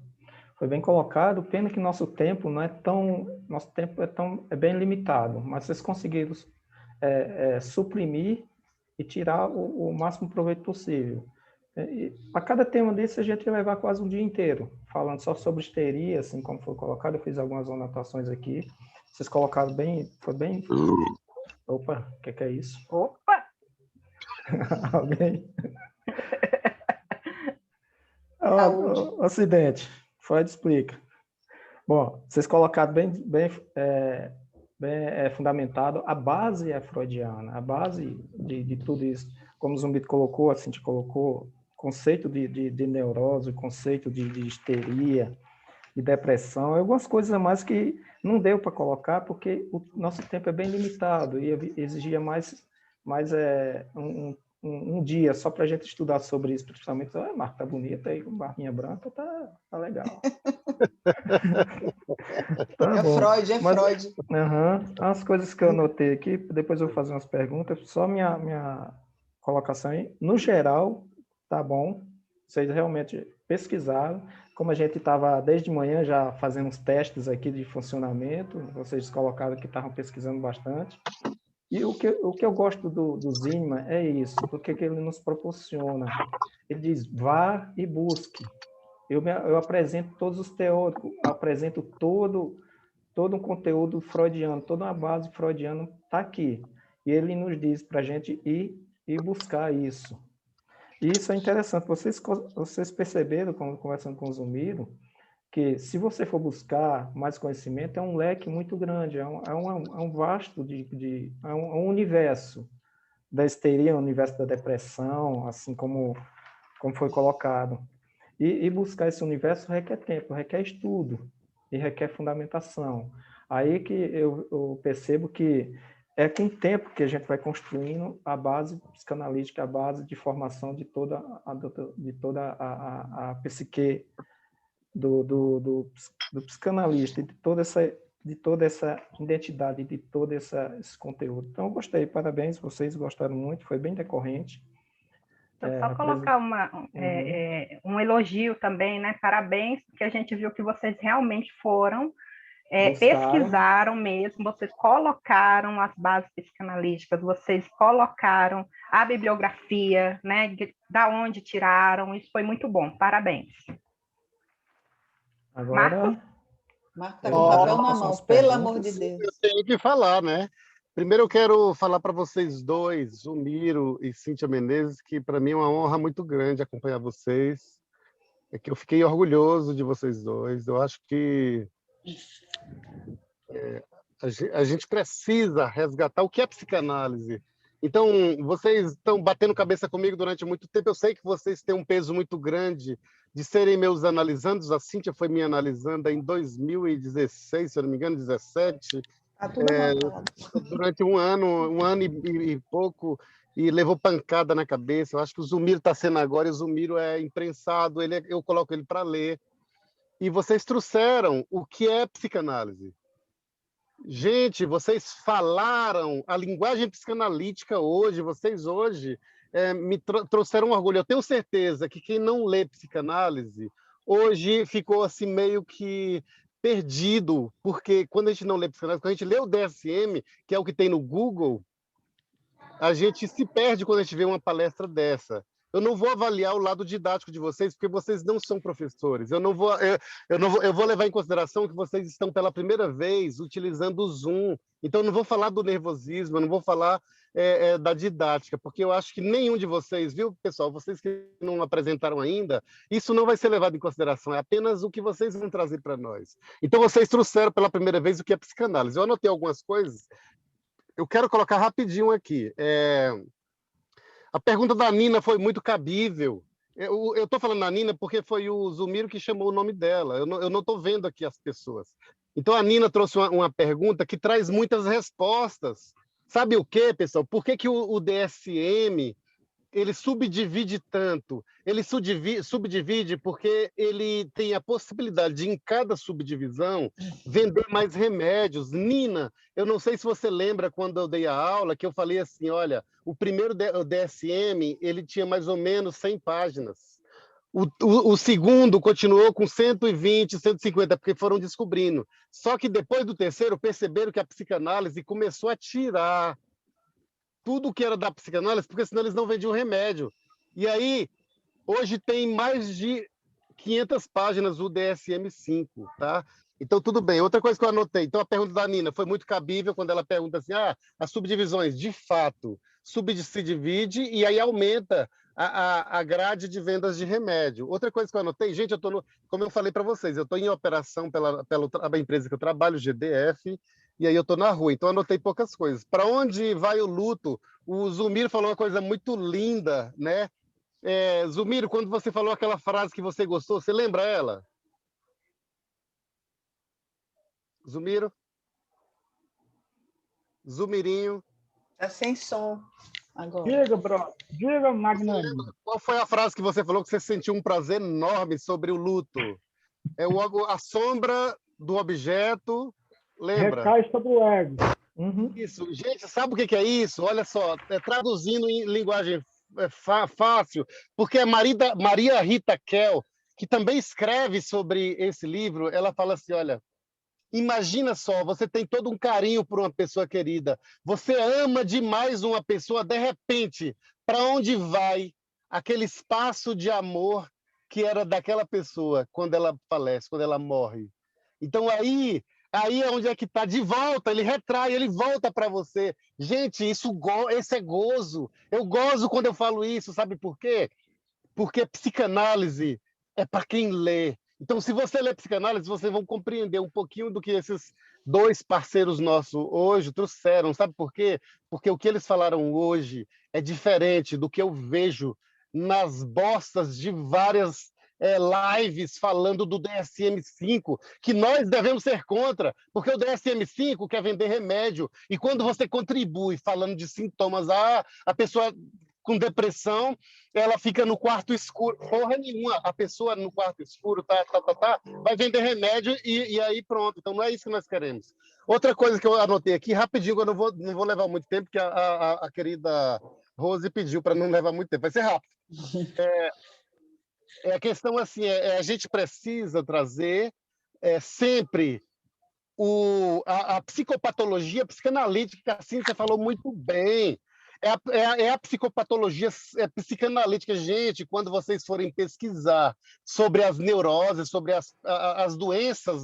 Foi bem colocado. Pena que nosso tempo não é tão, nosso tempo é bem limitado, mas vocês conseguiram suprimir e tirar o máximo proveito possível. E a cada tema desse a gente ia levar quase um dia inteiro, falando só sobre histeria, assim como foi colocado. Eu fiz algumas anotações aqui. Vocês colocaram bem, foi bem... Opa, o que é isso? Opa! Alguém? Acidente. Freud explica. Bom, vocês colocaram bem fundamentado. A base é freudiana. A base de tudo isso, como o Zumbi colocou, a Cintia colocou, conceito de neurose, conceito de histeria, de depressão, algumas coisas a mais que não deu para colocar porque o nosso tempo é bem limitado e exigia mais um dia só para a gente estudar sobre isso, principalmente. Marco, tá bonita aí, com barrinha branca, tá legal. Tá bom. Freud. As coisas que eu anotei aqui, depois eu vou fazer umas perguntas, só minha colocação aí. No geral, tá bom, vocês realmente pesquisaram, como a gente estava desde manhã já fazendo uns testes aqui de funcionamento, vocês colocaram que estavam pesquisando bastante. E o que eu gosto do Zinman é isso, porque que ele nos proporciona. Ele diz, vá e busque. Eu apresento todos os teóricos, apresento todo um conteúdo freudiano, toda uma base freudiana está aqui. E ele nos diz para a gente ir buscar isso. E isso é interessante. Vocês perceberam, conversando com o Zumiro, que se você for buscar mais conhecimento, é um leque muito grande, é um vasto, é um universo da histeria, um universo da depressão, assim como foi colocado. E buscar esse universo requer tempo, requer estudo e requer fundamentação. Aí que eu percebo que é com o tempo que a gente vai construindo a base psicanalítica, a base de formação de toda a psique do psicanalista, de toda essa identidade, de todo esse conteúdo. Então, eu gostei, parabéns, vocês gostaram muito, foi bem decorrente. Só colocar um elogio também, né? Parabéns, porque a gente viu que vocês realmente foram, pesquisaram mesmo, vocês colocaram as bases psicanalíticas, vocês colocaram a bibliografia, né? Da onde tiraram, isso foi muito bom, parabéns. Agora... Marco está com o papel na mão, pelo amor de Deus. Eu tenho que falar, né? Primeiro eu quero falar para vocês dois, Zumiro e Cíntia Menezes, que para mim é uma honra muito grande acompanhar vocês. É que eu fiquei orgulhoso de vocês dois. Eu acho que a gente precisa resgatar o que é psicanálise. Então, vocês estão batendo cabeça comigo durante muito tempo. Eu sei que vocês têm um peso muito grande de serem meus analisandos. A Cíntia foi me analisando em 2016, se eu não me engano, 2017. Durante um ano e pouco, e levou pancada na cabeça. Eu acho que o Zumiro está sendo agora, e o Zumiro é imprensado, eu coloco ele para ler. E vocês trouxeram o que é psicanálise. Gente, vocês falaram a linguagem psicanalítica hoje, vocês hoje me trouxeram orgulho. Eu tenho certeza que quem não lê psicanálise hoje ficou assim meio que perdido, porque quando a gente não lê psicanálise, quando a gente lê o DSM, que é o que tem no Google, a gente se perde quando a gente vê uma palestra dessa. Eu não vou avaliar o lado didático de vocês, porque vocês não são professores. Eu vou levar em consideração que vocês estão pela primeira vez utilizando o Zoom. Então, eu não vou falar do nervosismo, eu não vou falar da didática, porque eu acho que nenhum de vocês, viu, pessoal, vocês que não apresentaram ainda, isso não vai ser levado em consideração, é apenas o que vocês vão trazer para nós. Então, vocês trouxeram pela primeira vez o que é psicanálise. Eu anotei algumas coisas, eu quero colocar rapidinho aqui. A pergunta da Nina foi muito cabível. Eu estou falando da Nina porque foi o Zulmiro que chamou o nome dela. Eu não estou vendo aqui as pessoas. Então, a Nina trouxe uma pergunta que traz muitas respostas. Sabe o quê, pessoal? Por que o DSM ele subdivide tanto? Ele subdivide porque ele tem a possibilidade de, em cada subdivisão, vender mais remédios. Nina, eu não sei se você lembra quando eu dei a aula, que eu falei assim, olha, o primeiro DSM, ele tinha mais ou menos 100 páginas. O segundo continuou com 120, 150, porque foram descobrindo. Só que depois do terceiro, perceberam que a psicanálise começou a tirar tudo que era da psicanálise, porque senão eles não vendiam remédio. E aí, hoje tem mais de 500 páginas o DSM-5, tá? Então, tudo bem. Outra coisa que eu anotei. Então, a pergunta da Nina foi muito cabível quando ela pergunta assim, as subdivisões, de fato, se divide e aí aumenta a grade de vendas de remédio. Outra coisa que eu anotei, gente, como eu falei para vocês, eu estou em operação pela empresa que eu trabalho, GDF, e aí eu estou na rua, então anotei poucas coisas. Para onde vai o luto? O Zulmiro falou uma coisa muito linda, né? Zulmiro, quando você falou aquela frase que você gostou, você lembra ela? Zulmiro? Zulmirinho? Tá sem som agora. Diga, bro. Diga, Magnânimo. Qual foi a frase que você falou que você sentiu um prazer enorme sobre o luto? A sombra do objeto, lembra? Recai sobre o ego. Uhum. Isso. Gente, sabe o que é isso? Olha só, traduzindo em linguagem fácil, porque a Maria Rita Kell, que também escreve sobre esse livro, ela fala assim, olha, imagina só, você tem todo um carinho por uma pessoa querida, você ama demais uma pessoa, de repente, para onde vai aquele espaço de amor que era daquela pessoa quando ela falece, quando ela morre? Então aí é onde é que está, de volta, ele retrai, ele volta para você. Gente, esse é gozo. Eu gozo quando eu falo isso, sabe por quê? Porque psicanálise é para quem lê. Então, se você lê psicanálise, vocês vão compreender um pouquinho do que esses dois parceiros nossos hoje trouxeram. Sabe por quê? Porque o que eles falaram hoje é diferente do que eu vejo nas bostas de várias lives falando do DSM-5, que nós devemos ser contra, porque o DSM-5 quer vender remédio. E quando você contribui falando de sintomas, a pessoa com depressão, ela fica no quarto escuro. Porra nenhuma, a pessoa no quarto escuro vai vender remédio e aí pronto. Então não é isso que nós queremos. Outra coisa que eu anotei aqui, rapidinho, eu não vou levar muito tempo, porque a querida Rose pediu para não levar muito tempo. Vai ser rápido. A questão assim, a gente precisa trazer sempre a psicopatologia psicanalítica, que assim você falou muito bem. É a psicopatologia psicanalítica. Gente, quando vocês forem pesquisar sobre as neuroses, sobre as doenças,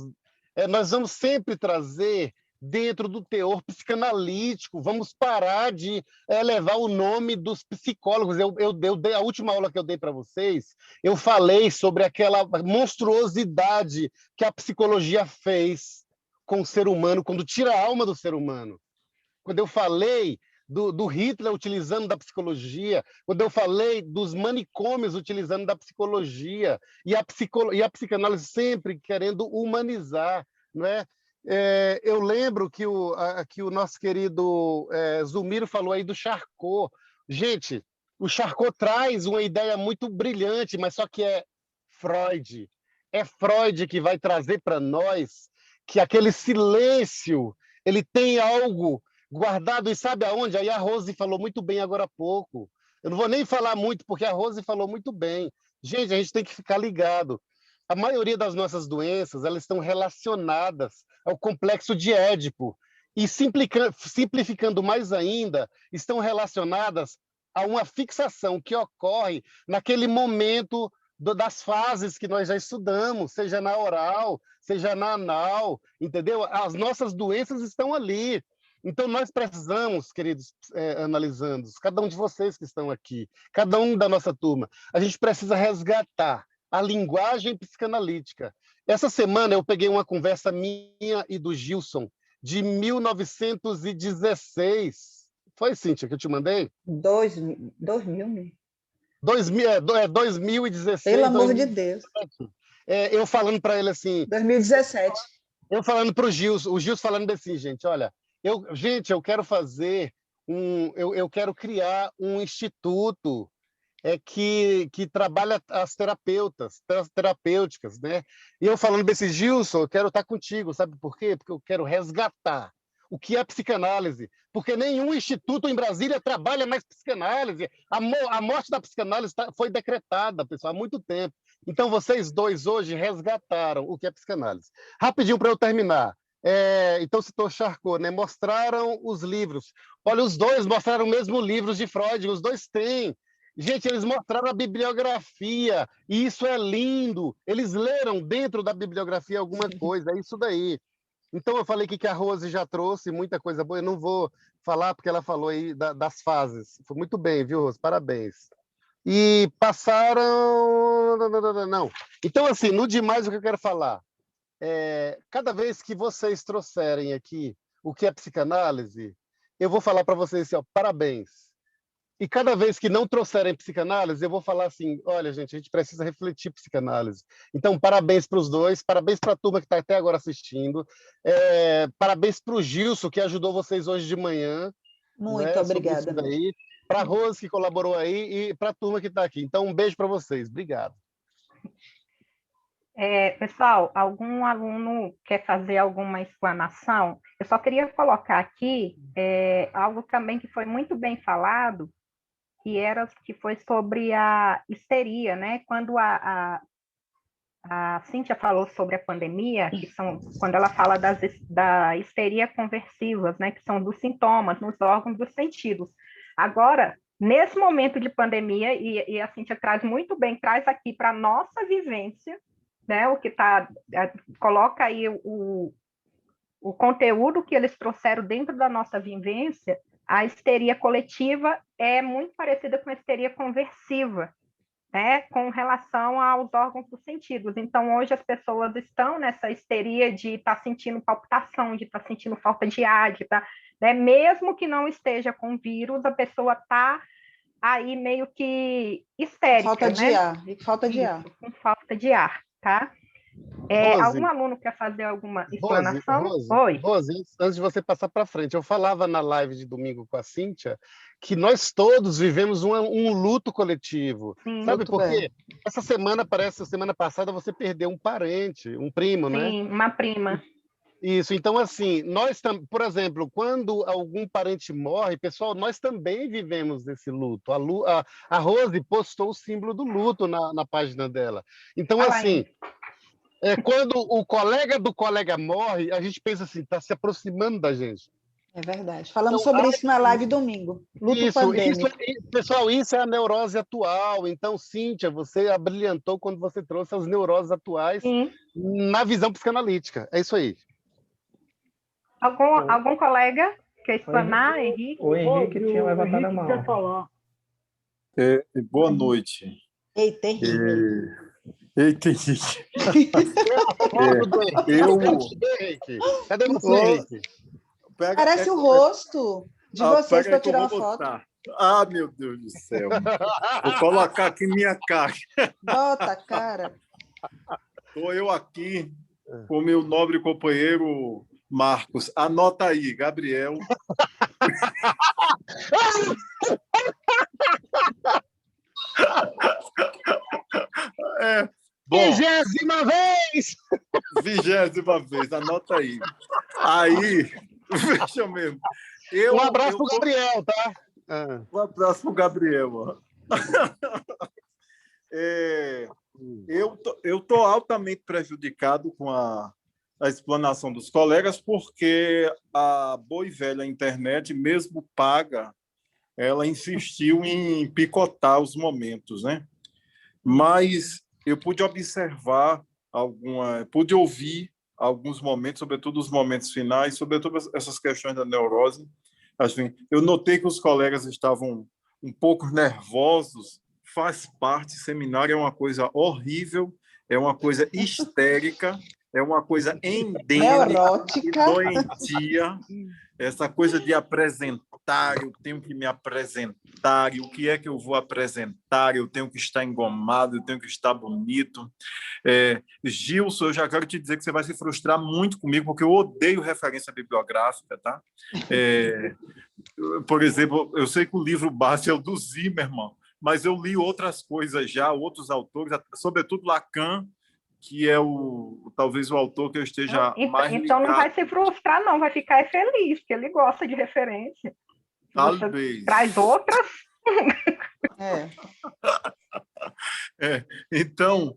nós vamos sempre trazer dentro do teor psicanalítico. Vamos parar de levar o nome dos psicólogos. A última aula que eu dei para vocês, eu falei sobre aquela monstruosidade que a psicologia fez com o ser humano, quando tira a alma do ser humano. Quando eu falei do Hitler utilizando da psicologia, quando eu falei dos manicômios utilizando da psicologia, e a psicanálise sempre querendo humanizar, não é? Eu lembro que o nosso querido Zulmiro falou aí do Charcot. Gente, o Charcot traz uma ideia muito brilhante, mas só que é Freud. É Freud que vai trazer para nós que aquele silêncio, ele tem algo guardado, e sabe aonde? Aí a Rose falou muito bem agora há pouco. Eu não vou nem falar muito, porque a Rose falou muito bem. Gente, a gente tem que ficar ligado. A maioria das nossas doenças, elas estão relacionadas ao complexo de Édipo. E simplificando mais ainda, estão relacionadas a uma fixação que ocorre naquele momento das fases que nós já estudamos, seja na oral, seja na anal, entendeu? As nossas doenças estão ali. Então, nós precisamos, queridos analisandos, cada um de vocês que estão aqui, cada um da nossa turma, a gente precisa resgatar a linguagem psicanalítica. Essa semana eu peguei uma conversa minha e do Gilson, de 1916. Foi, Cíntia, que eu te mandei? 2000, 2016. pelo amor de Deus. Eu falando para ele assim... 2017. Eu falando para o Gilson falando assim, gente, olha, eu quero fazer eu quero criar um instituto que trabalha as terapêuticas, né? E eu falando desse Gilson, eu quero estar contigo, sabe por quê? Porque eu quero resgatar o que é psicanálise, porque nenhum instituto em Brasília trabalha mais psicanálise. A morte da psicanálise foi decretada, pessoal, há muito tempo. Então, vocês dois hoje resgataram o que é psicanálise. Rapidinho para eu terminar. Então, citou Charcot, né? Mostraram os livros. Olha, os dois mostraram o mesmo livro de Freud, os dois têm. Gente, eles mostraram a bibliografia, e isso é lindo. Eles leram dentro da bibliografia alguma coisa, é isso daí. Então, eu falei que a Rose já trouxe muita coisa boa, eu não vou falar porque ela falou aí das fases. Foi muito bem, viu, Rose? Parabéns. E passaram... Não. Então, assim, no demais, o que eu quero falar? Cada vez que vocês trouxerem aqui o que é psicanálise, eu vou falar para vocês assim, ó, parabéns. E cada vez que não trouxerem psicanálise, eu vou falar assim, olha, gente, a gente precisa refletir psicanálise. Então, parabéns para os dois, parabéns para a turma que está até agora assistindo, parabéns para o Gilson, que ajudou vocês hoje de manhã. Muito obrigada. Para a Rose, que colaborou aí, e para a turma que está aqui. Então, um beijo para vocês. Obrigado. Pessoal, algum aluno quer fazer alguma explanação? Eu só queria colocar aqui algo também que foi muito bem falado, que foi sobre a histeria, né? Quando a Cíntia falou sobre a pandemia, quando ela fala da histeria conversiva, né? Que são dos sintomas nos órgãos dos sentidos. Agora, nesse momento de pandemia, e a Cíntia traz muito bem, traz aqui para a nossa vivência, né? O que coloca aí o conteúdo que eles trouxeram dentro da nossa vivência. A histeria coletiva é muito parecida com a histeria conversiva, né, com relação aos órgãos dos sentidos. Então, hoje as pessoas estão nessa histeria de estar sentindo palpitação, de estar sentindo falta de ar, né, mesmo que não esteja com vírus, a pessoa está aí meio que histérica. Falta de ar. Com falta de ar, tá? Algum aluno quer fazer alguma explanação? Rose, antes de você passar para frente, eu falava na live de domingo com a Cíntia que nós todos vivemos um luto coletivo. Sim, sabe por quê? Semana passada, você perdeu um parente, um primo, né? Sim, uma prima. Isso, então assim, por exemplo, quando algum parente morre, pessoal, nós também vivemos esse luto. A Rose postou o símbolo do luto na página dela. Então, assim... quando o colega do colega morre, a gente pensa assim, está se aproximando da gente. É verdade. Falamos sobre isso na live domingo. Luto pandêmico. Pessoal, isso é a neurose atual. Então, Cíntia, você abrilhantou quando você trouxe as neuroses atuais na visão psicanalítica. É isso aí. Algum colega quer explanar, Henrique? O Henrique tinha levantado a mão. Quer falar? Boa noite. Eita, Henrique. Eita, Henrique. Cadê você, Henrique? Parece o rosto de vocês para tirar uma foto. Ah, meu Deus do céu. Vou colocar aqui minha cara. Bota a cara. Estou eu aqui com meu nobre companheiro Marcos. Anota aí, Gabriel. Bom, 20ª vez! 20ª vez, anota aí. Aí, veja mesmo. Um abraço pro Gabriel, tá? Um abraço pro Gabriel. Eu tô altamente prejudicado com a explanação dos colegas, porque a boa e velha internet, mesmo paga, ela insistiu em picotar os momentos, né? Mas eu pude observar pude ouvir alguns momentos, sobretudo os momentos finais, sobretudo essas questões da neurose. Assim, eu notei que os colegas estavam um pouco nervosos. Faz parte, seminário é uma coisa horrível, é uma coisa histérica, é uma coisa endêmica e Neurótica. doentia. Essa coisa de apresentar, eu tenho que me apresentar, e o que é que eu vou apresentar? Eu tenho que estar engomado, eu tenho que estar bonito. Gilson, eu já quero te dizer que você vai se frustrar muito comigo, porque eu odeio referência bibliográfica, tá? Por exemplo, eu sei que o livro base é o do Zimmermann, mas eu li outras coisas já, outros autores, sobretudo Lacan, que é talvez o autor que eu esteja mais ligado. Então não vai se frustrar, não, vai ficar feliz, porque ele gosta de referência. Talvez. Traz outras. Então,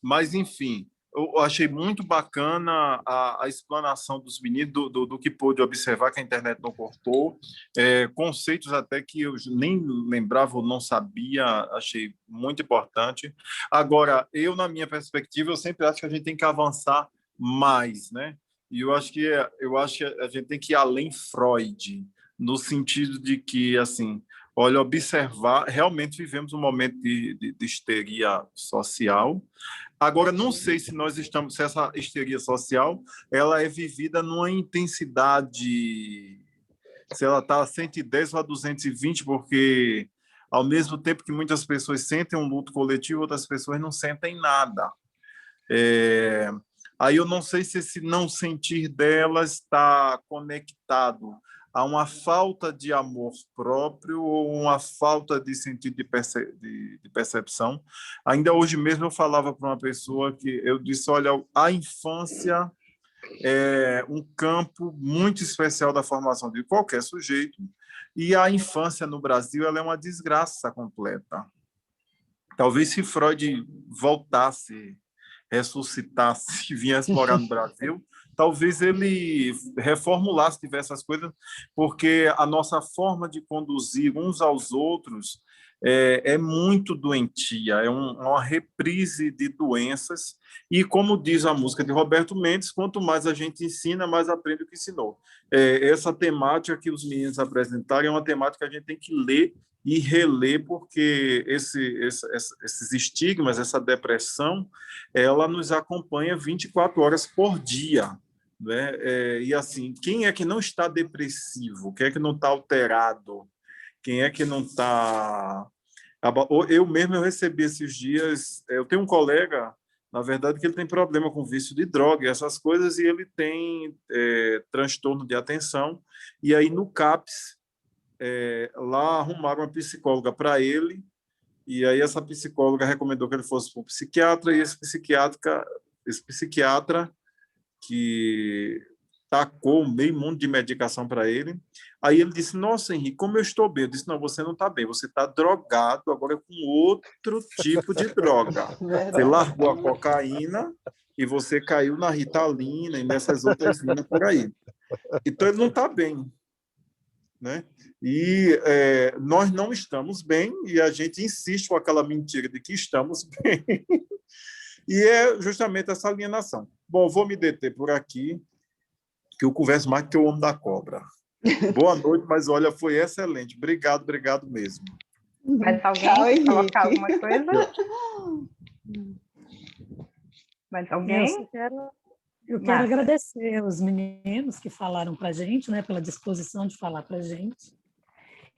mas enfim, eu achei muito bacana a explanação dos meninos, do que pôde observar, que a internet não cortou, conceitos até que eu nem lembrava ou não sabia, achei muito importante. Agora, na minha perspectiva, eu sempre acho que a gente tem que avançar mais, né? E eu acho que a gente tem que ir além Freud, no sentido de que, assim, olha, observar, realmente vivemos um momento de histeria social. Agora, não sei se se essa histeria social ela é vivida numa intensidade, se ela está a 110 ou a 220, porque ao mesmo tempo que muitas pessoas sentem um luto coletivo, outras pessoas não sentem nada. Aí eu não sei se esse não sentir delas está conectado a uma falta de amor próprio ou uma falta de sentido de percepção. Ainda hoje mesmo eu falava para uma pessoa que eu disse, olha, a infância é um campo muito especial da formação de qualquer sujeito, e a infância no Brasil ela é uma desgraça completa. Talvez se Freud voltasse, ressuscitasse e viesse morar no Brasil, talvez ele reformulasse diversas coisas, porque a nossa forma de conduzir uns aos outros é muito doentia, é uma reprise de doenças, e como diz a música de Roberto Mendes, quanto mais a gente ensina, mais aprende o que ensinou. Essa temática que os meninos apresentaram é uma temática que a gente tem que ler e reler, porque esses estigmas, essa depressão, ela nos acompanha 24 horas por dia, né? E assim, quem é que não está depressivo? Quem é que não está alterado? Quem é que não está... Eu mesmo recebi esses dias... Eu tenho um colega, na verdade, que ele tem problema com vício de droga e essas coisas, e ele tem transtorno de atenção, e aí no CAPS, lá arrumaram uma psicóloga para ele, e aí essa psicóloga recomendou que ele fosse para um psiquiatra, e esse psiquiatra que tacou meio mundo de medicação para ele. Aí ele disse, nossa, Henrique, como eu estou bem? Eu disse, não, você não está bem, você está drogado agora com outro tipo de droga. Você largou a cocaína e você caiu na Ritalina e nessas outras linhas por aí. Então ele não está bem, né? E nós não estamos bem, e a gente insiste com aquela mentira de que estamos bem. E é justamente essa alienação. Bom, vou me deter por aqui, que eu converso mais que o homem da cobra. Boa noite, mas olha, foi excelente. Obrigado mesmo. Mais alguém colocar alguma coisa? Mais alguém? Eu quero agradecer os meninos que falaram para a gente, né, pela disposição de falar para a gente.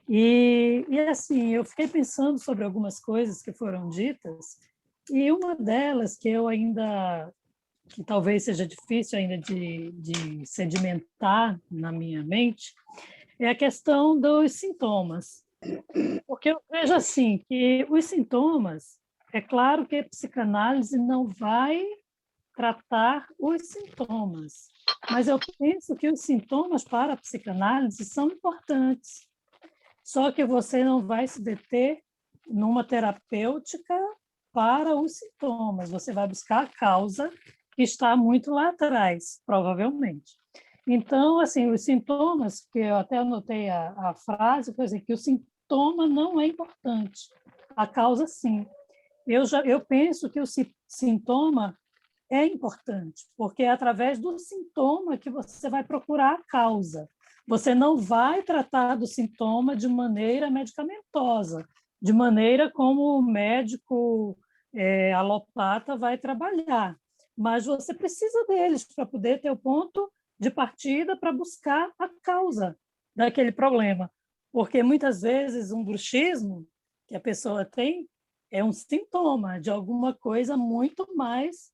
E assim, eu fiquei pensando sobre algumas coisas que foram ditas, e uma delas que que talvez seja difícil ainda de sedimentar na minha mente, é a questão dos sintomas. Porque eu vejo assim, que os sintomas, é claro que a psicanálise não vai tratar os sintomas, mas eu penso que os sintomas para a psicanálise são importantes. Só que você não vai se deter numa terapêutica para os sintomas, você vai buscar a causa que está muito lá atrás, provavelmente. Então, assim, os sintomas, que eu até anotei a frase, por exemplo, que o sintoma não é importante, a causa sim. Eu penso que o sintoma é importante, porque é através do sintoma que você vai procurar a causa. Você não vai tratar do sintoma de maneira medicamentosa, de maneira como o médico alopata vai trabalhar, mas você precisa deles para poder ter o ponto de partida para buscar a causa daquele problema, porque muitas vezes um bruxismo que a pessoa tem é um sintoma de alguma coisa muito mais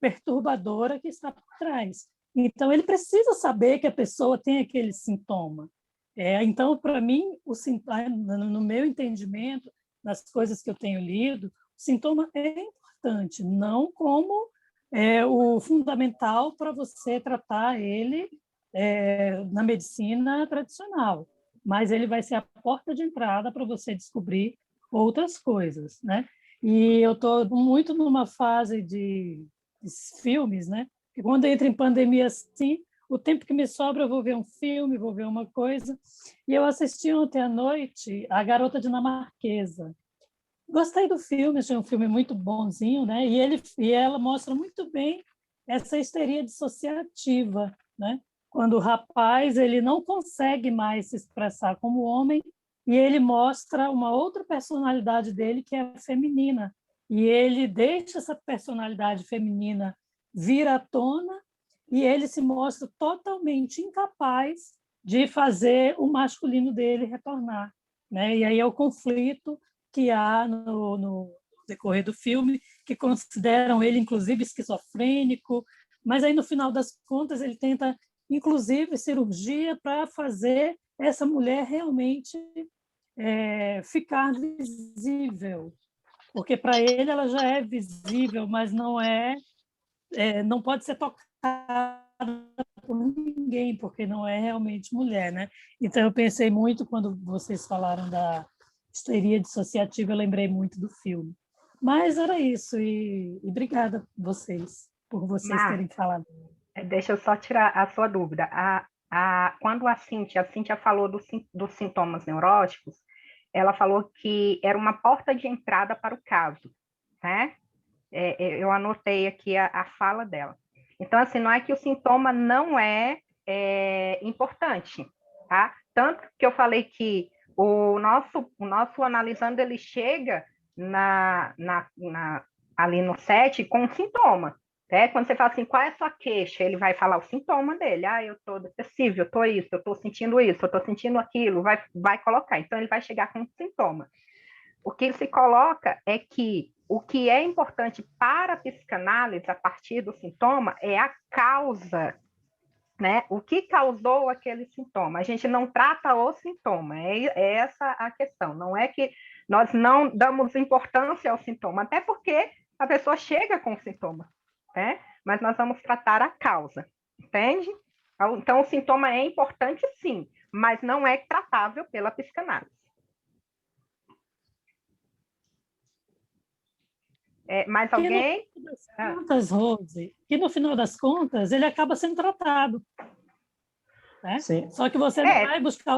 perturbadora que está por trás. Então, ele precisa saber que a pessoa tem aquele sintoma. Então, para mim, no meu entendimento, nas coisas que eu tenho lido, o sintoma é importante, não como o fundamental para você tratar ele na medicina tradicional, mas ele vai ser a porta de entrada para você descobrir outras coisas, né? E eu estou muito numa fase de filmes, né? Que quando entra em pandemia assim, o tempo que me sobra eu vou ver um filme, vou ver uma coisa. E eu assisti ontem à noite A Garota Dinamarquesa. Gostei do filme, achei um filme muito bonzinho, né? E ela mostra muito bem essa histeria dissociativa, né? Quando o rapaz ele não consegue mais se expressar como homem e ele mostra uma outra personalidade dele que é feminina. E ele deixa essa personalidade feminina vir à tona e ele se mostra totalmente incapaz de fazer o masculino dele retornar, né? E aí é o conflito que há no decorrer do filme, que consideram ele, inclusive, esquizofrênico, mas aí, no final das contas, ele tenta, inclusive, cirurgia para fazer essa mulher realmente ficar visível, porque para ele ela já é visível, mas não pode ser tocada por ninguém, porque não é realmente mulher, né? Então eu pensei muito quando vocês falaram da histeria dissociativa, eu lembrei muito do filme. Mas era isso, e obrigada por vocês terem falado. Deixa eu só tirar a sua dúvida. Quando a Cíntia falou dos sintomas neuróticos, ela falou que era uma porta de entrada para o caso, né? Eu anotei aqui a fala dela. Então, assim, não é que o sintoma não é importante, tá? Tanto que eu falei que o nosso analisando, ele chega ali no 7 com um sintoma. Quando você fala assim, qual é a sua queixa? Ele vai falar o sintoma dele. Eu estou depressivo, eu estou isso, eu estou sentindo isso, eu estou sentindo aquilo, vai colocar. Então, ele vai chegar com um sintoma. O que se coloca é que o que é importante para a psicanálise, a partir do sintoma, é a causa, né? O que causou aquele sintoma. A gente não trata o sintoma, é essa a questão. Não é que nós não damos importância ao sintoma, até porque a pessoa chega com o sintoma, né? Mas nós vamos tratar a causa, entende? Então, o sintoma é importante, sim, mas não é tratável pela psicanálise. Mais alguém? Que no final das contas, ele acaba sendo tratado. Né? Sim. Só que você não vai buscar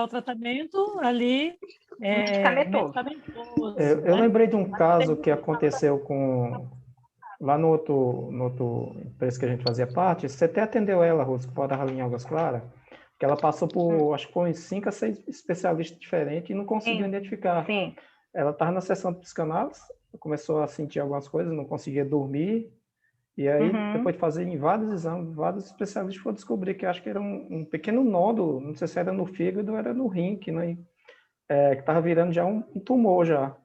o tratamento, ali medicamentoso. Eu lembrei de um caso que aconteceu lá no outro empresa que a gente fazia parte. Você até atendeu ela, Rose, que pode dar em Águas Claras, que ela passou por, acho que foi 5 a 6 especialistas diferentes e não conseguiu identificar. Sim. Ela estava na sessão de psicanálise, começou a sentir algumas coisas, não conseguia dormir, e aí, depois de fazer em vários exames, vários especialistas foram descobrir que acho que era um pequeno nódulo, não sei se era no fígado ou era no rim, que estava virando já um tumor já.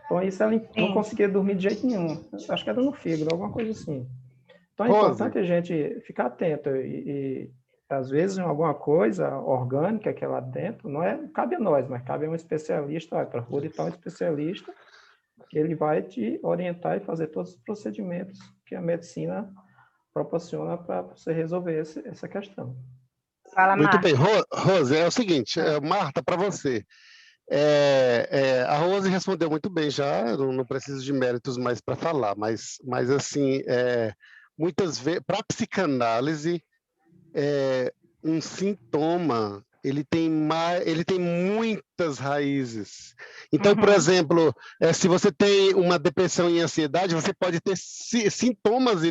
Então, isso ela não conseguia dormir de jeito nenhum. Acho que era no fígado, alguma coisa assim. Então, é importante a gente ficar atento e às vezes, alguma coisa orgânica que é lá dentro, não cabe a nós, mas cabe a um especialista, para o tal especialista, que ele vai te orientar e fazer todos os procedimentos que a medicina proporciona para você resolver essa questão. Fala, Muito Marta. bem, Rose, é o seguinte, Marta, para você. A Rose respondeu muito bem já, não preciso de méritos mais para falar, mas assim, muitas vezes, para a psicanálise, um sintoma, ele tem muitas raízes. Então, por exemplo, se você tem uma depressão e ansiedade, você pode ter sintomas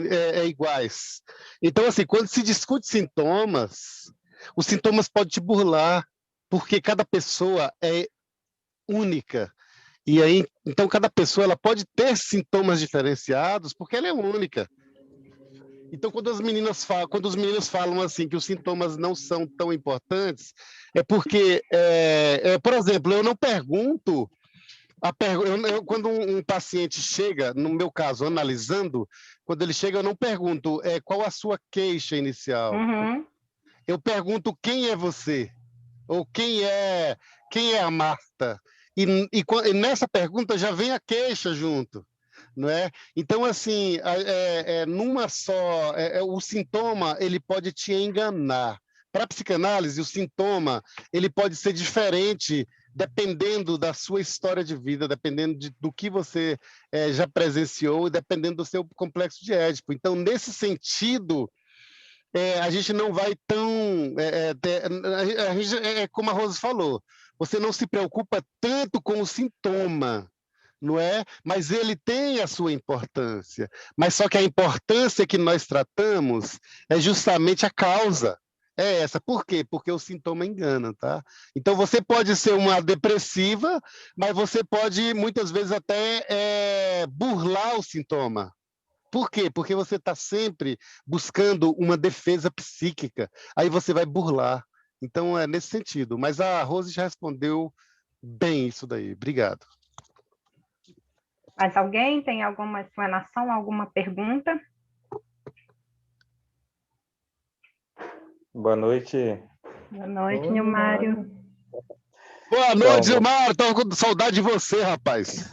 iguais. Então, assim, quando se discute sintomas, os sintomas podem te burlar, porque cada pessoa é única. E aí, então, cada pessoa ela pode ter sintomas diferenciados, porque ela é única. Então, quando os meninos falam assim que os sintomas não são tão importantes, é porque, por exemplo, eu não pergunto, quando um paciente chega, no meu caso, analisando, quando ele chega, eu não pergunto qual a sua queixa inicial. Eu pergunto quem é você, ou quem é a Marta. E nessa pergunta já vem a queixa junto. Não é? Então, assim, numa só, o sintoma ele pode te enganar. Para a psicanálise, o sintoma ele pode ser diferente dependendo da sua história de vida, dependendo do que você já presenciou e dependendo do seu complexo de Édipo. Então, nesse sentido, a gente não vai tão... como a Rose falou, você não se preocupa tanto com o sintoma, não é? Mas ele tem a sua importância. Mas só que a importância que nós tratamos é justamente a causa. É essa. Por quê? Porque o sintoma engana, tá? Então, você pode ser uma depressiva, mas você pode, muitas vezes, até burlar o sintoma. Por quê? Porque você está sempre buscando uma defesa psíquica. Aí você vai burlar. Então, é nesse sentido. Mas a Rose já respondeu bem isso daí. Obrigado. Mas alguém tem alguma explanação, alguma pergunta? Boa noite. Boa noite, Nilmário. Boa noite, Nilmário. Estou com saudade de você, rapaz.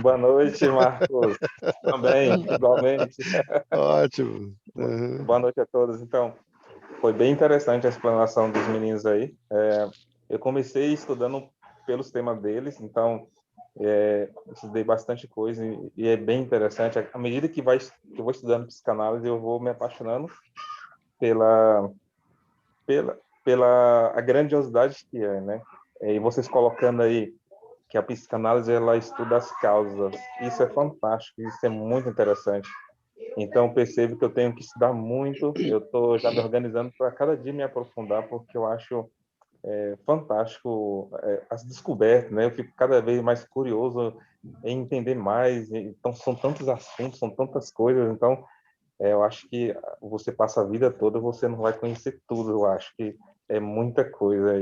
Boa noite, Marcos. Também, igualmente. Ótimo. Boa noite a todos. Então, foi bem interessante a explanação dos meninos aí. Eu comecei estudando pelos temas deles, então... estudei bastante coisa e é bem interessante. À medida que eu vou estudando psicanálise, eu vou me apaixonando pela a grandiosidade que é, né? E vocês colocando aí que a psicanálise ela estuda as causas, isso é fantástico, isso é muito interessante. Então percebo que eu tenho que estudar muito. Eu estou já me organizando para cada dia me aprofundar, porque eu acho fantástico as descobertas, né? Eu fico cada vez mais curioso em entender mais. Então, são tantos assuntos, são tantas coisas. Então, eu acho que você passa a vida toda, você não vai conhecer tudo. Eu acho que é muita coisa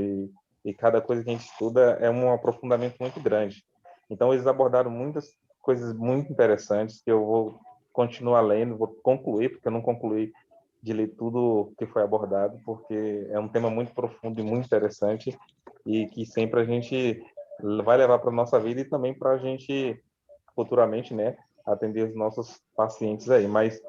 e cada coisa que a gente estuda é um aprofundamento muito grande. Então, eles abordaram muitas coisas muito interessantes que eu vou continuar lendo, vou concluir, porque eu não concluí de ler tudo que foi abordado, porque é um tema muito profundo e muito interessante e que sempre a gente vai levar para a nossa vida e também para a gente futuramente, né, atender os nossos pacientes aí. Mas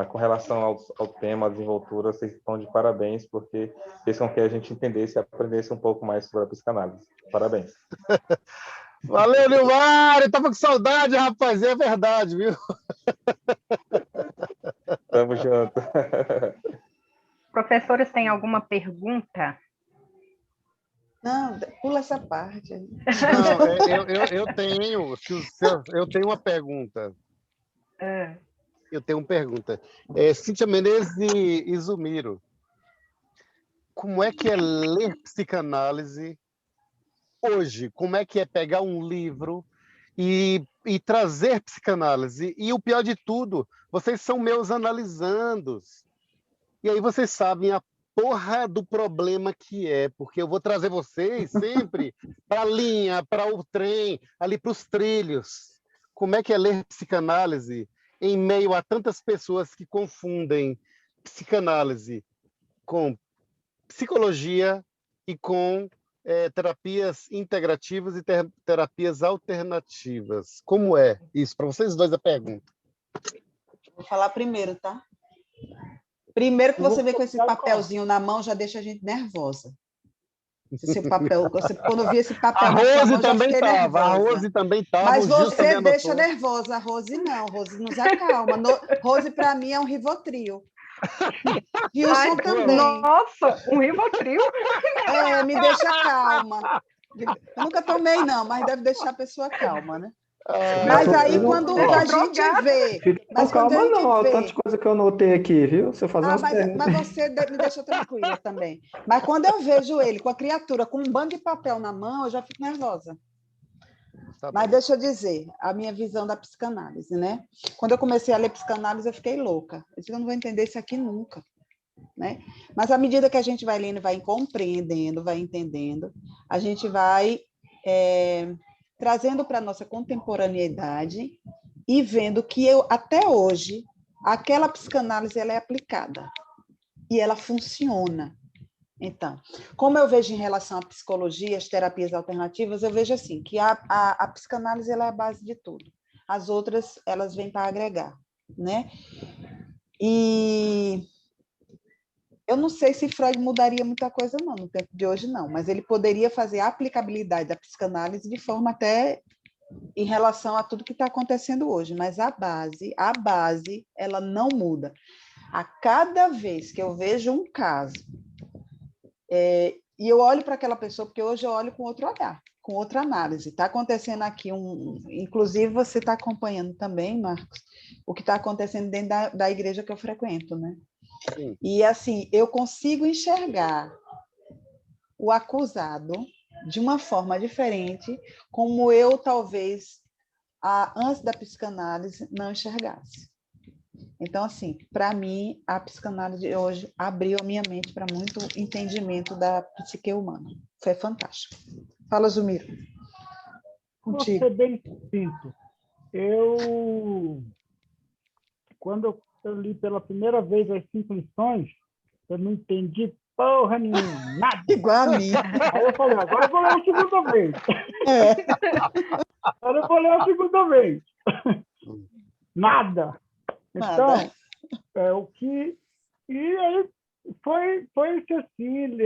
com relação ao tema, à desenvoltura, vocês estão de parabéns, porque fez com que a gente entendesse e aprendesse um pouco mais sobre a psicanálise. Parabéns. Valeu, Nilmário! Tava com saudade, rapaz. É verdade, viu? Tamo junto. Professores, tem alguma pergunta? Não, pula essa parte. Não, eu tenho uma pergunta. Eu tenho uma pergunta. Cíntia Menezes e Zumiro, como é que é ler psicanálise hoje? Como é que é pegar um livro e trazer psicanálise? E o pior de tudo, vocês são meus analisandos. E aí vocês sabem a porra do problema que é, porque eu vou trazer vocês sempre para a linha, para o trem, ali para os trilhos. Como é que é ler psicanálise em meio a tantas pessoas que confundem psicanálise com psicologia e com terapias integrativas e terapias alternativas? Como é isso? Para vocês dois a pergunta. Vou falar primeiro, tá? Primeiro que você vê com esse papelzinho na mão já deixa a gente nervosa. Esse papel, quando eu vi esse papel A na sua mão, Rose eu já também fiquei estava, a nervosa. Rose também estava, Mas o Gilson também você deixa anotou. nervosa, a Rose não. Rose nos acalma. Rose, para mim, é um Rivotril. Gilson também. Nossa, um Rivotril? Me deixa calma. Eu nunca tomei, não, mas deve deixar a pessoa calma, né? Mas aí, quando a gente vê... Mas calma não, olha tanta coisa que eu anotei aqui, viu? Se eu fazer umas perguntas... Mas você me deixa tranquila também. Mas quando eu vejo ele com a criatura, com um bando de papel na mão, eu já fico nervosa. Mas deixa eu dizer, a minha visão da psicanálise, né? Quando eu comecei a ler psicanálise, eu fiquei louca. Eu disse, eu não vou entender isso aqui nunca. Né? Mas à medida que a gente vai lendo, vai compreendendo, vai entendendo, a gente vai trazendo para a nossa contemporaneidade e vendo que até hoje, aquela psicanálise ela é aplicada e ela funciona. Então, como eu vejo em relação à psicologia, às terapias alternativas, eu vejo assim, que a psicanálise ela é a base de tudo. As outras, elas vêm para agregar, né? E eu não sei se Freud mudaria muita coisa, não, no tempo de hoje, não, mas ele poderia fazer a aplicabilidade da psicanálise de forma até em relação a tudo que está acontecendo hoje, mas a base, ela não muda. A cada vez que eu vejo um caso, e eu olho para aquela pessoa, porque hoje eu olho com outro olhar, com outra análise. Está acontecendo aqui inclusive você está acompanhando também, Marcos, o que está acontecendo dentro da igreja que eu frequento, né? Sim. E assim, eu consigo enxergar o acusado de uma forma diferente, como eu talvez antes da psicanálise não enxergasse. Então, assim, para mim, a psicanálise hoje abriu a minha mente para muito entendimento da psique humana. Foi fantástico. Fala, Zumiro. Contigo. Vou ser bem sucinto. Quando eu li pela primeira vez as 5 lições, eu não entendi porra nenhuma, nada. Igual a mim. Aí eu falei, agora eu vou ler a segunda vez. Agora eu vou ler a segunda vez. Nada. Então, o que... E aí foi assim,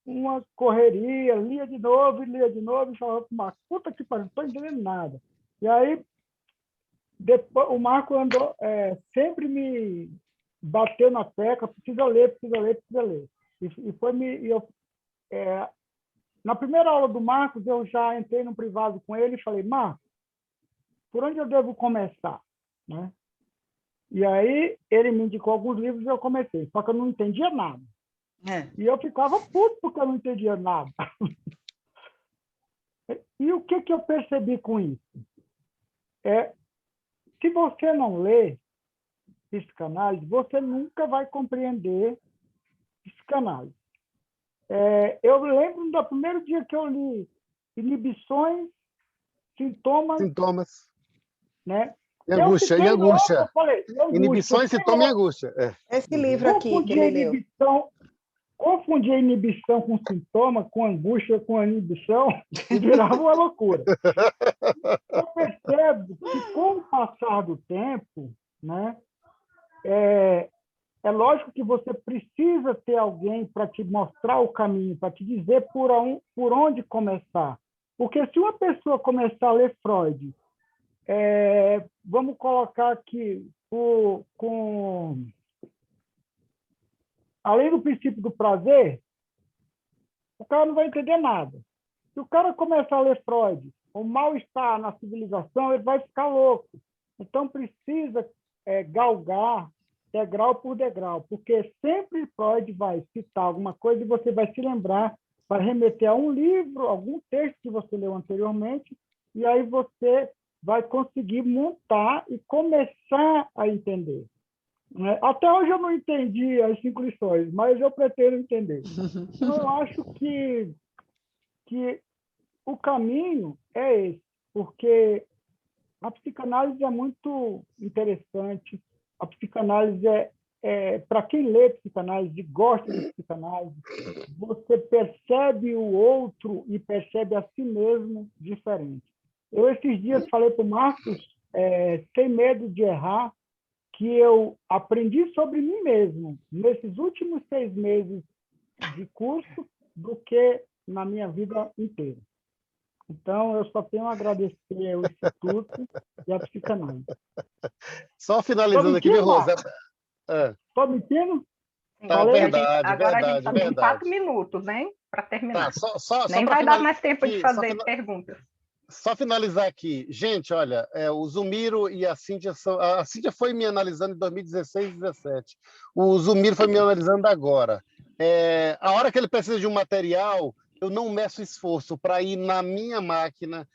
uma correria, lia de novo, e falava, Marco, puta que pariu, não estou entendendo nada. E aí, depois, o Marco andou, sempre me bateu na tecla, precisa ler. Na primeira aula do Marcos, eu já entrei no privado com ele e falei, Marcos, por onde eu devo começar? Né? E aí ele me indicou alguns livros e eu comecei, só que eu não entendia nada. E eu ficava puto porque eu não entendia nada. E o que eu percebi com isso? Se você não lê psicanálise, você nunca vai compreender psicanálise. Eu lembro do primeiro dia que eu li Inibições, Sintomas. Né? E angústia. Louco, falei, inibições, sintoma e angústia. Esse livro aqui que ele leu. Confundir a inibição com sintoma, com angústia, com a inibição, e virava uma loucura. Eu percebo que, com o passar do tempo, né, é lógico que você precisa ter alguém para te mostrar o caminho, para te dizer por onde começar. Porque se uma pessoa começar a ler Freud, vamos colocar aqui, além do princípio do prazer, o cara não vai entender nada. Se o cara começar a ler Freud, o mal-estar na civilização, ele vai ficar louco. Então, precisa galgar degrau por degrau, porque sempre Freud vai citar alguma coisa e você vai se lembrar, vai remeter a um livro, algum texto que você leu anteriormente, e aí você vai conseguir montar e começar a entender. Até hoje eu não entendi as 5 lições, mas eu pretendo entender. Então, eu acho que o caminho é esse, porque a psicanálise é muito interessante. A psicanálise para quem lê psicanálise e gosta de psicanálise, você percebe o outro e percebe a si mesmo diferente. Eu, esses dias, falei para o Marcos, sem medo de errar, que eu aprendi sobre mim mesmo. Nesses últimos 6 meses de curso, do que na minha vida inteira. Então, eu só tenho a agradecer ao Instituto e à psicanálise. Só finalizando aqui, viu, Rose? Estou mentindo? Tá, verdade, agora a gente verdade, só tem verdade. 4 minutos, hein? Para terminar. Tá, só Nem pra vai dar mais tempo de aqui, fazer perguntas. Só finalizar aqui. Gente, olha, o Zumiro e a Cíntia são... A Cíntia foi me analisando em 2016 e 2017. O Zumiro foi me analisando agora. A hora que ele precisa de um material, eu não meço esforço para ir na minha máquina.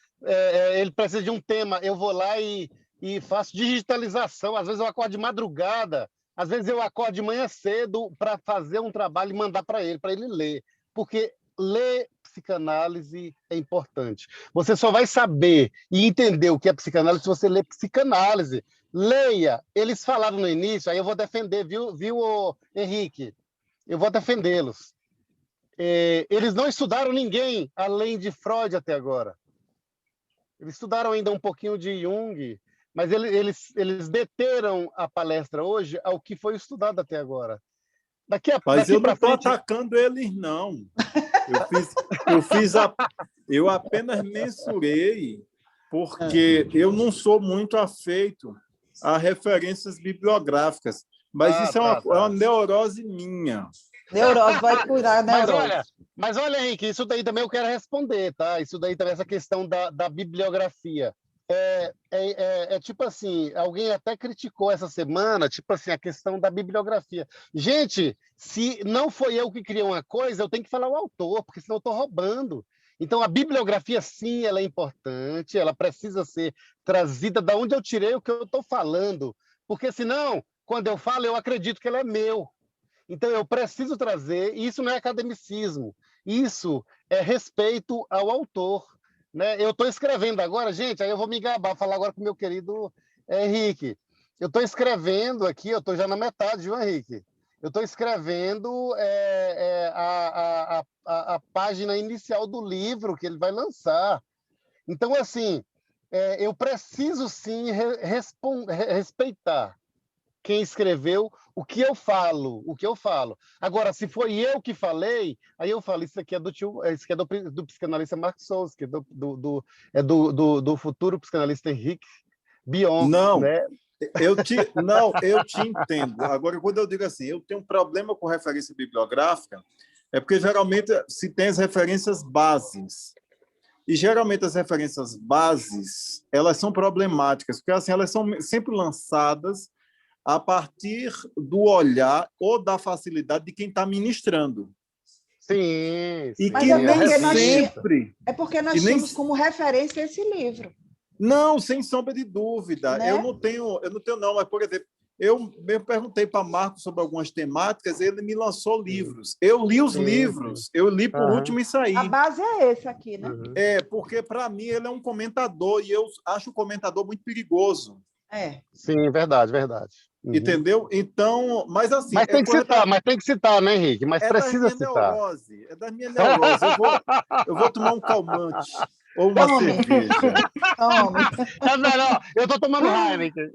Ele precisa de um tema, eu vou lá e faço digitalização. Às vezes eu acordo de madrugada, às vezes eu acordo de manhã cedo para fazer um trabalho e mandar para ele ler. Porque ler psicanálise é importante. Você só vai saber e entender o que é psicanálise se você ler psicanálise. Leia. Eles falaram no início, aí eu vou defender, viu, Henrique? Eu vou defendê-los. Eles não estudaram ninguém além de Freud até agora. Eles estudaram ainda um pouquinho de Jung, mas eles deteram a palestra hoje ao que foi estudado até agora. Mas eu não estou atacando eles, não. Eu apenas mensurei, porque eu não sou muito afeito a referências bibliográficas. Mas isso é uma neurose minha. Neurose, vai curar, neurose. Mas olha, Henrique, isso daí também eu quero responder, tá? Isso daí também, essa questão da bibliografia. Tipo assim, alguém até criticou essa semana, tipo assim, a questão da bibliografia. Gente, se não foi eu que criei uma coisa, eu tenho que falar o autor, porque senão eu estou roubando. Então, a bibliografia, sim, ela é importante, ela precisa ser trazida de onde eu tirei o que eu estou falando, porque senão, quando eu falo, eu acredito que ela é meu. Então, eu preciso trazer, e isso não é academicismo, isso é respeito ao autor. Né? Eu estou escrevendo agora, gente, aí eu vou me gabar, falar agora com o meu querido Henrique. Eu estou escrevendo aqui, eu estou já na metade, viu, Henrique? Eu estou escrevendo a página inicial do livro que ele vai lançar. Então, assim, eu preciso, sim, respeitar quem escreveu o que eu falo. Agora, se foi eu que falei, aí eu falo, isso aqui é do psicanalista Mark Souza, que é do futuro psicanalista Henrique Bion. Não, né? eu te entendo. Agora, quando eu digo assim, eu tenho um problema com referência bibliográfica, é porque geralmente se tem as referências bases. E geralmente as referências bases, elas são problemáticas, porque assim, elas são sempre lançadas a partir do olhar ou da facilidade de quem está ministrando. Sim. E que nem sempre... É porque nós tínhamos como referência esse livro. Não, sem sombra de dúvida. Né? Eu não tenho, mas, por exemplo, eu perguntei para Marco sobre algumas temáticas, ele me lançou livros. Eu li os livros, eu li por último e saí. A base é esse aqui, né? Porque, para mim, ele é um comentador, e eu acho o comentador muito perigoso. Sim, verdade. Entendeu? Então, mas assim... Mas tem que citar, né, Henrique? Mas precisa citar. É da minha neurose. Eu vou tomar um calmante ou uma cerveja. Não, eu estou tomando Heineken.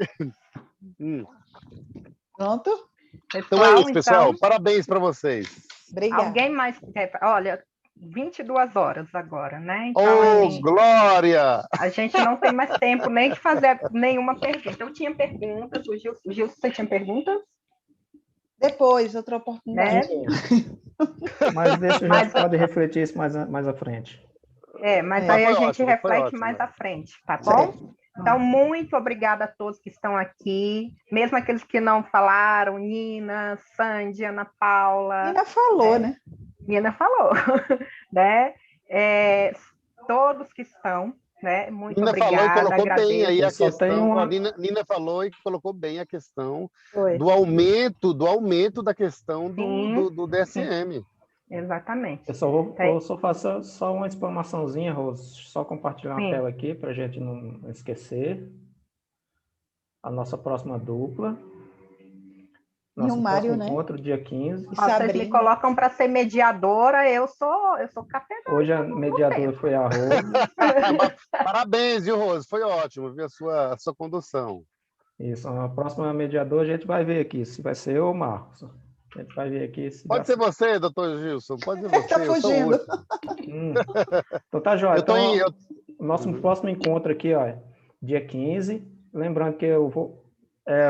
Pronto? Então é isso, pessoal. Parabéns para vocês. Obrigada. Alguém mais quer... Olha, 22 horas agora, né? Então, Glória! A gente não tem mais tempo nem de fazer nenhuma pergunta. Eu tinha perguntas. O Gil, você tinha perguntas? Depois, outra oportunidade. Mas deixa, a gente pode refletir isso mais à frente. Mas aí a gente reflete mais à frente, tá bom? Então, muito obrigada a todos que estão aqui, mesmo aqueles que não falaram, Nina, Sandy, Ana Paula. Nina falou, né? Nina falou, né? Todos que estão, né? Muito Nina obrigada. Falou e colocou agradeço. bem aí a questão. Nina falou e colocou bem a questão do aumento da questão do DSM. Exatamente. Eu só faço só uma exclamaçãozinha, Rose, só compartilhar uma tela aqui para a gente não esquecer. A nossa próxima dupla. Nosso Mário, né? Encontro, dia 15. Vocês me colocam para ser mediadora, eu sou catedrática. Hoje a mediadora foi a Rose. Parabéns, viu, Rose? Foi ótimo, viu, a sua condução. Isso, a próxima mediadora a gente vai ver aqui, se vai ser eu ou o Marcos. A gente vai ver aqui. Pode ser você, doutor Gilson. Pode ser você. Está fugindo. Então tá jóia. Eu o nosso próximo encontro aqui, ó, dia 15. Lembrando que o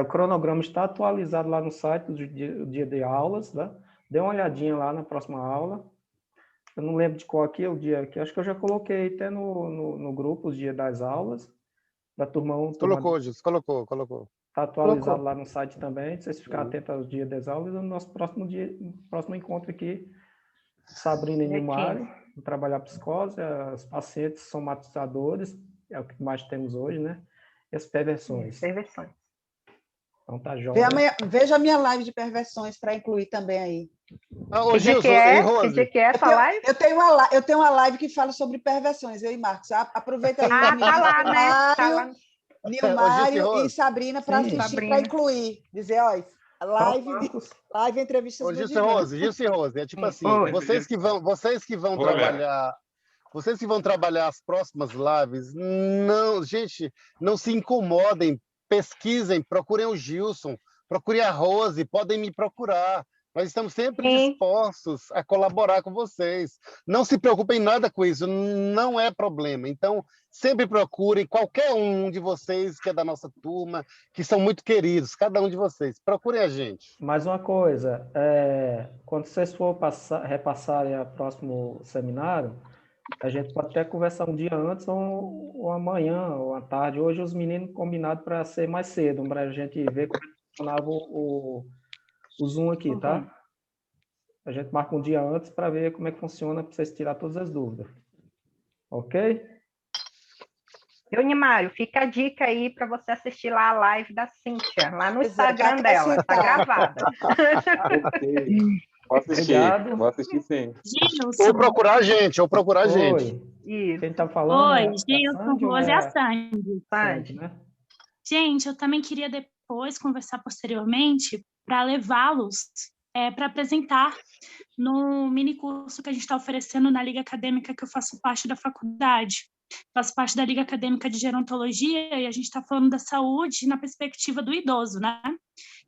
cronograma está atualizado lá no site do dia de aulas, tá? Dê uma olhadinha lá na próxima aula. Eu não lembro de qual aqui é o dia que acho que eu já coloquei até no grupo os dias das aulas da turma 1. Colocou, Gilson, colocou. Está atualizado lá no site também. Vocês ficarem atentos aos dias das aulas. No nosso próximo encontro aqui, Sabrina e Nilmário, trabalhar psicose, os pacientes somatizadores, é o que mais temos hoje, né? E as perversões. Perversões. Então tá jóia. Veja a minha live de perversões para incluir também aí. Ô, Gilson, e Rose? Que dia que é essa live? Eu tenho uma live que fala sobre perversões, eu e Marcos. Aproveita aí. Tá lá, né? Tá lá. Nilmário e Sabrina para assistir, para incluir. Dizer, olha, live entrevistas do Gilson e Rose, é tipo assim, vocês que vão trabalhar as próximas lives, não se incomodem, pesquisem, procurem o Gilson, procurem a Rose, podem me procurar. Nós estamos sempre dispostos a colaborar com vocês. Não se preocupem nada com isso, não é problema. Então, sempre procurem qualquer um de vocês que é da nossa turma, que são muito queridos, cada um de vocês. Procurem a gente. Mais uma coisa, quando vocês for repassarem o próximo seminário, a gente pode até conversar um dia antes ou amanhã, ou à tarde. Hoje os meninos combinaram para ser mais cedo, para a gente ver como funcionava o Zoom aqui, tá? A gente marca um dia antes para ver como é que funciona, para vocês tirar todas as dúvidas. Ok? Nilmário, fica a dica aí para você assistir lá a live da Cíntia, lá no Instagram dela, está gravada. Ok. Vou assistir sim. Gilson. Ou procurar a gente. Isso. Quem está falando? Oi, Gilson, Rose é a Sandy, né? Gente, eu também queria depois conversar posteriormente para levá-los para apresentar no mini curso que a gente está oferecendo na Liga Acadêmica, que eu faço parte da faculdade. Faço parte da Liga Acadêmica de Gerontologia e a gente está falando da saúde na perspectiva do idoso, né?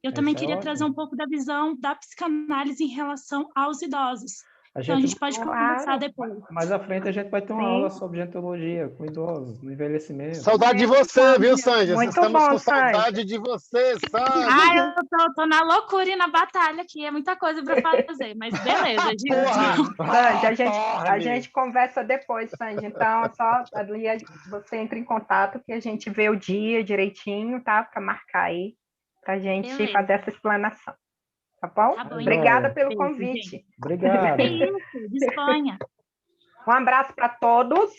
Eu também queria trazer um pouco da visão da psicanálise em relação aos idosos. Então, a gente pode conversar depois. Mais à frente, a gente vai ter uma aula sobre gerontologia com idosos, no envelhecimento. Saudade de você, viu, Sandy? Estamos com saudade de você, Sandy. Eu tô na loucura e na batalha aqui, é muita coisa para fazer, mas beleza, Sandy, a gente conversa depois, Sandy. Então, só ali você entra em contato que a gente vê o dia direitinho, tá? Para marcar aí, para a gente fazer essa explanação. Tá bom? Obrigada pelo convite. Obrigado. Disponha. Um abraço para todos.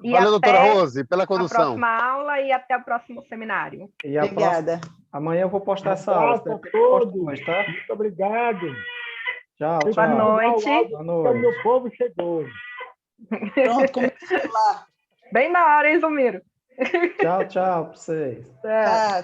E valeu, doutora Rose, pela condução. Até a próxima aula e até o próximo seminário. Obrigada. Amanhã eu vou postar essa aula. Todos. Tá? Muito obrigado. Tchau. Boa noite. Boa noite. O meu povo chegou. Pronto, começou lá. Bem na hora, hein, Zumiro? Tchau para vocês. Tchau.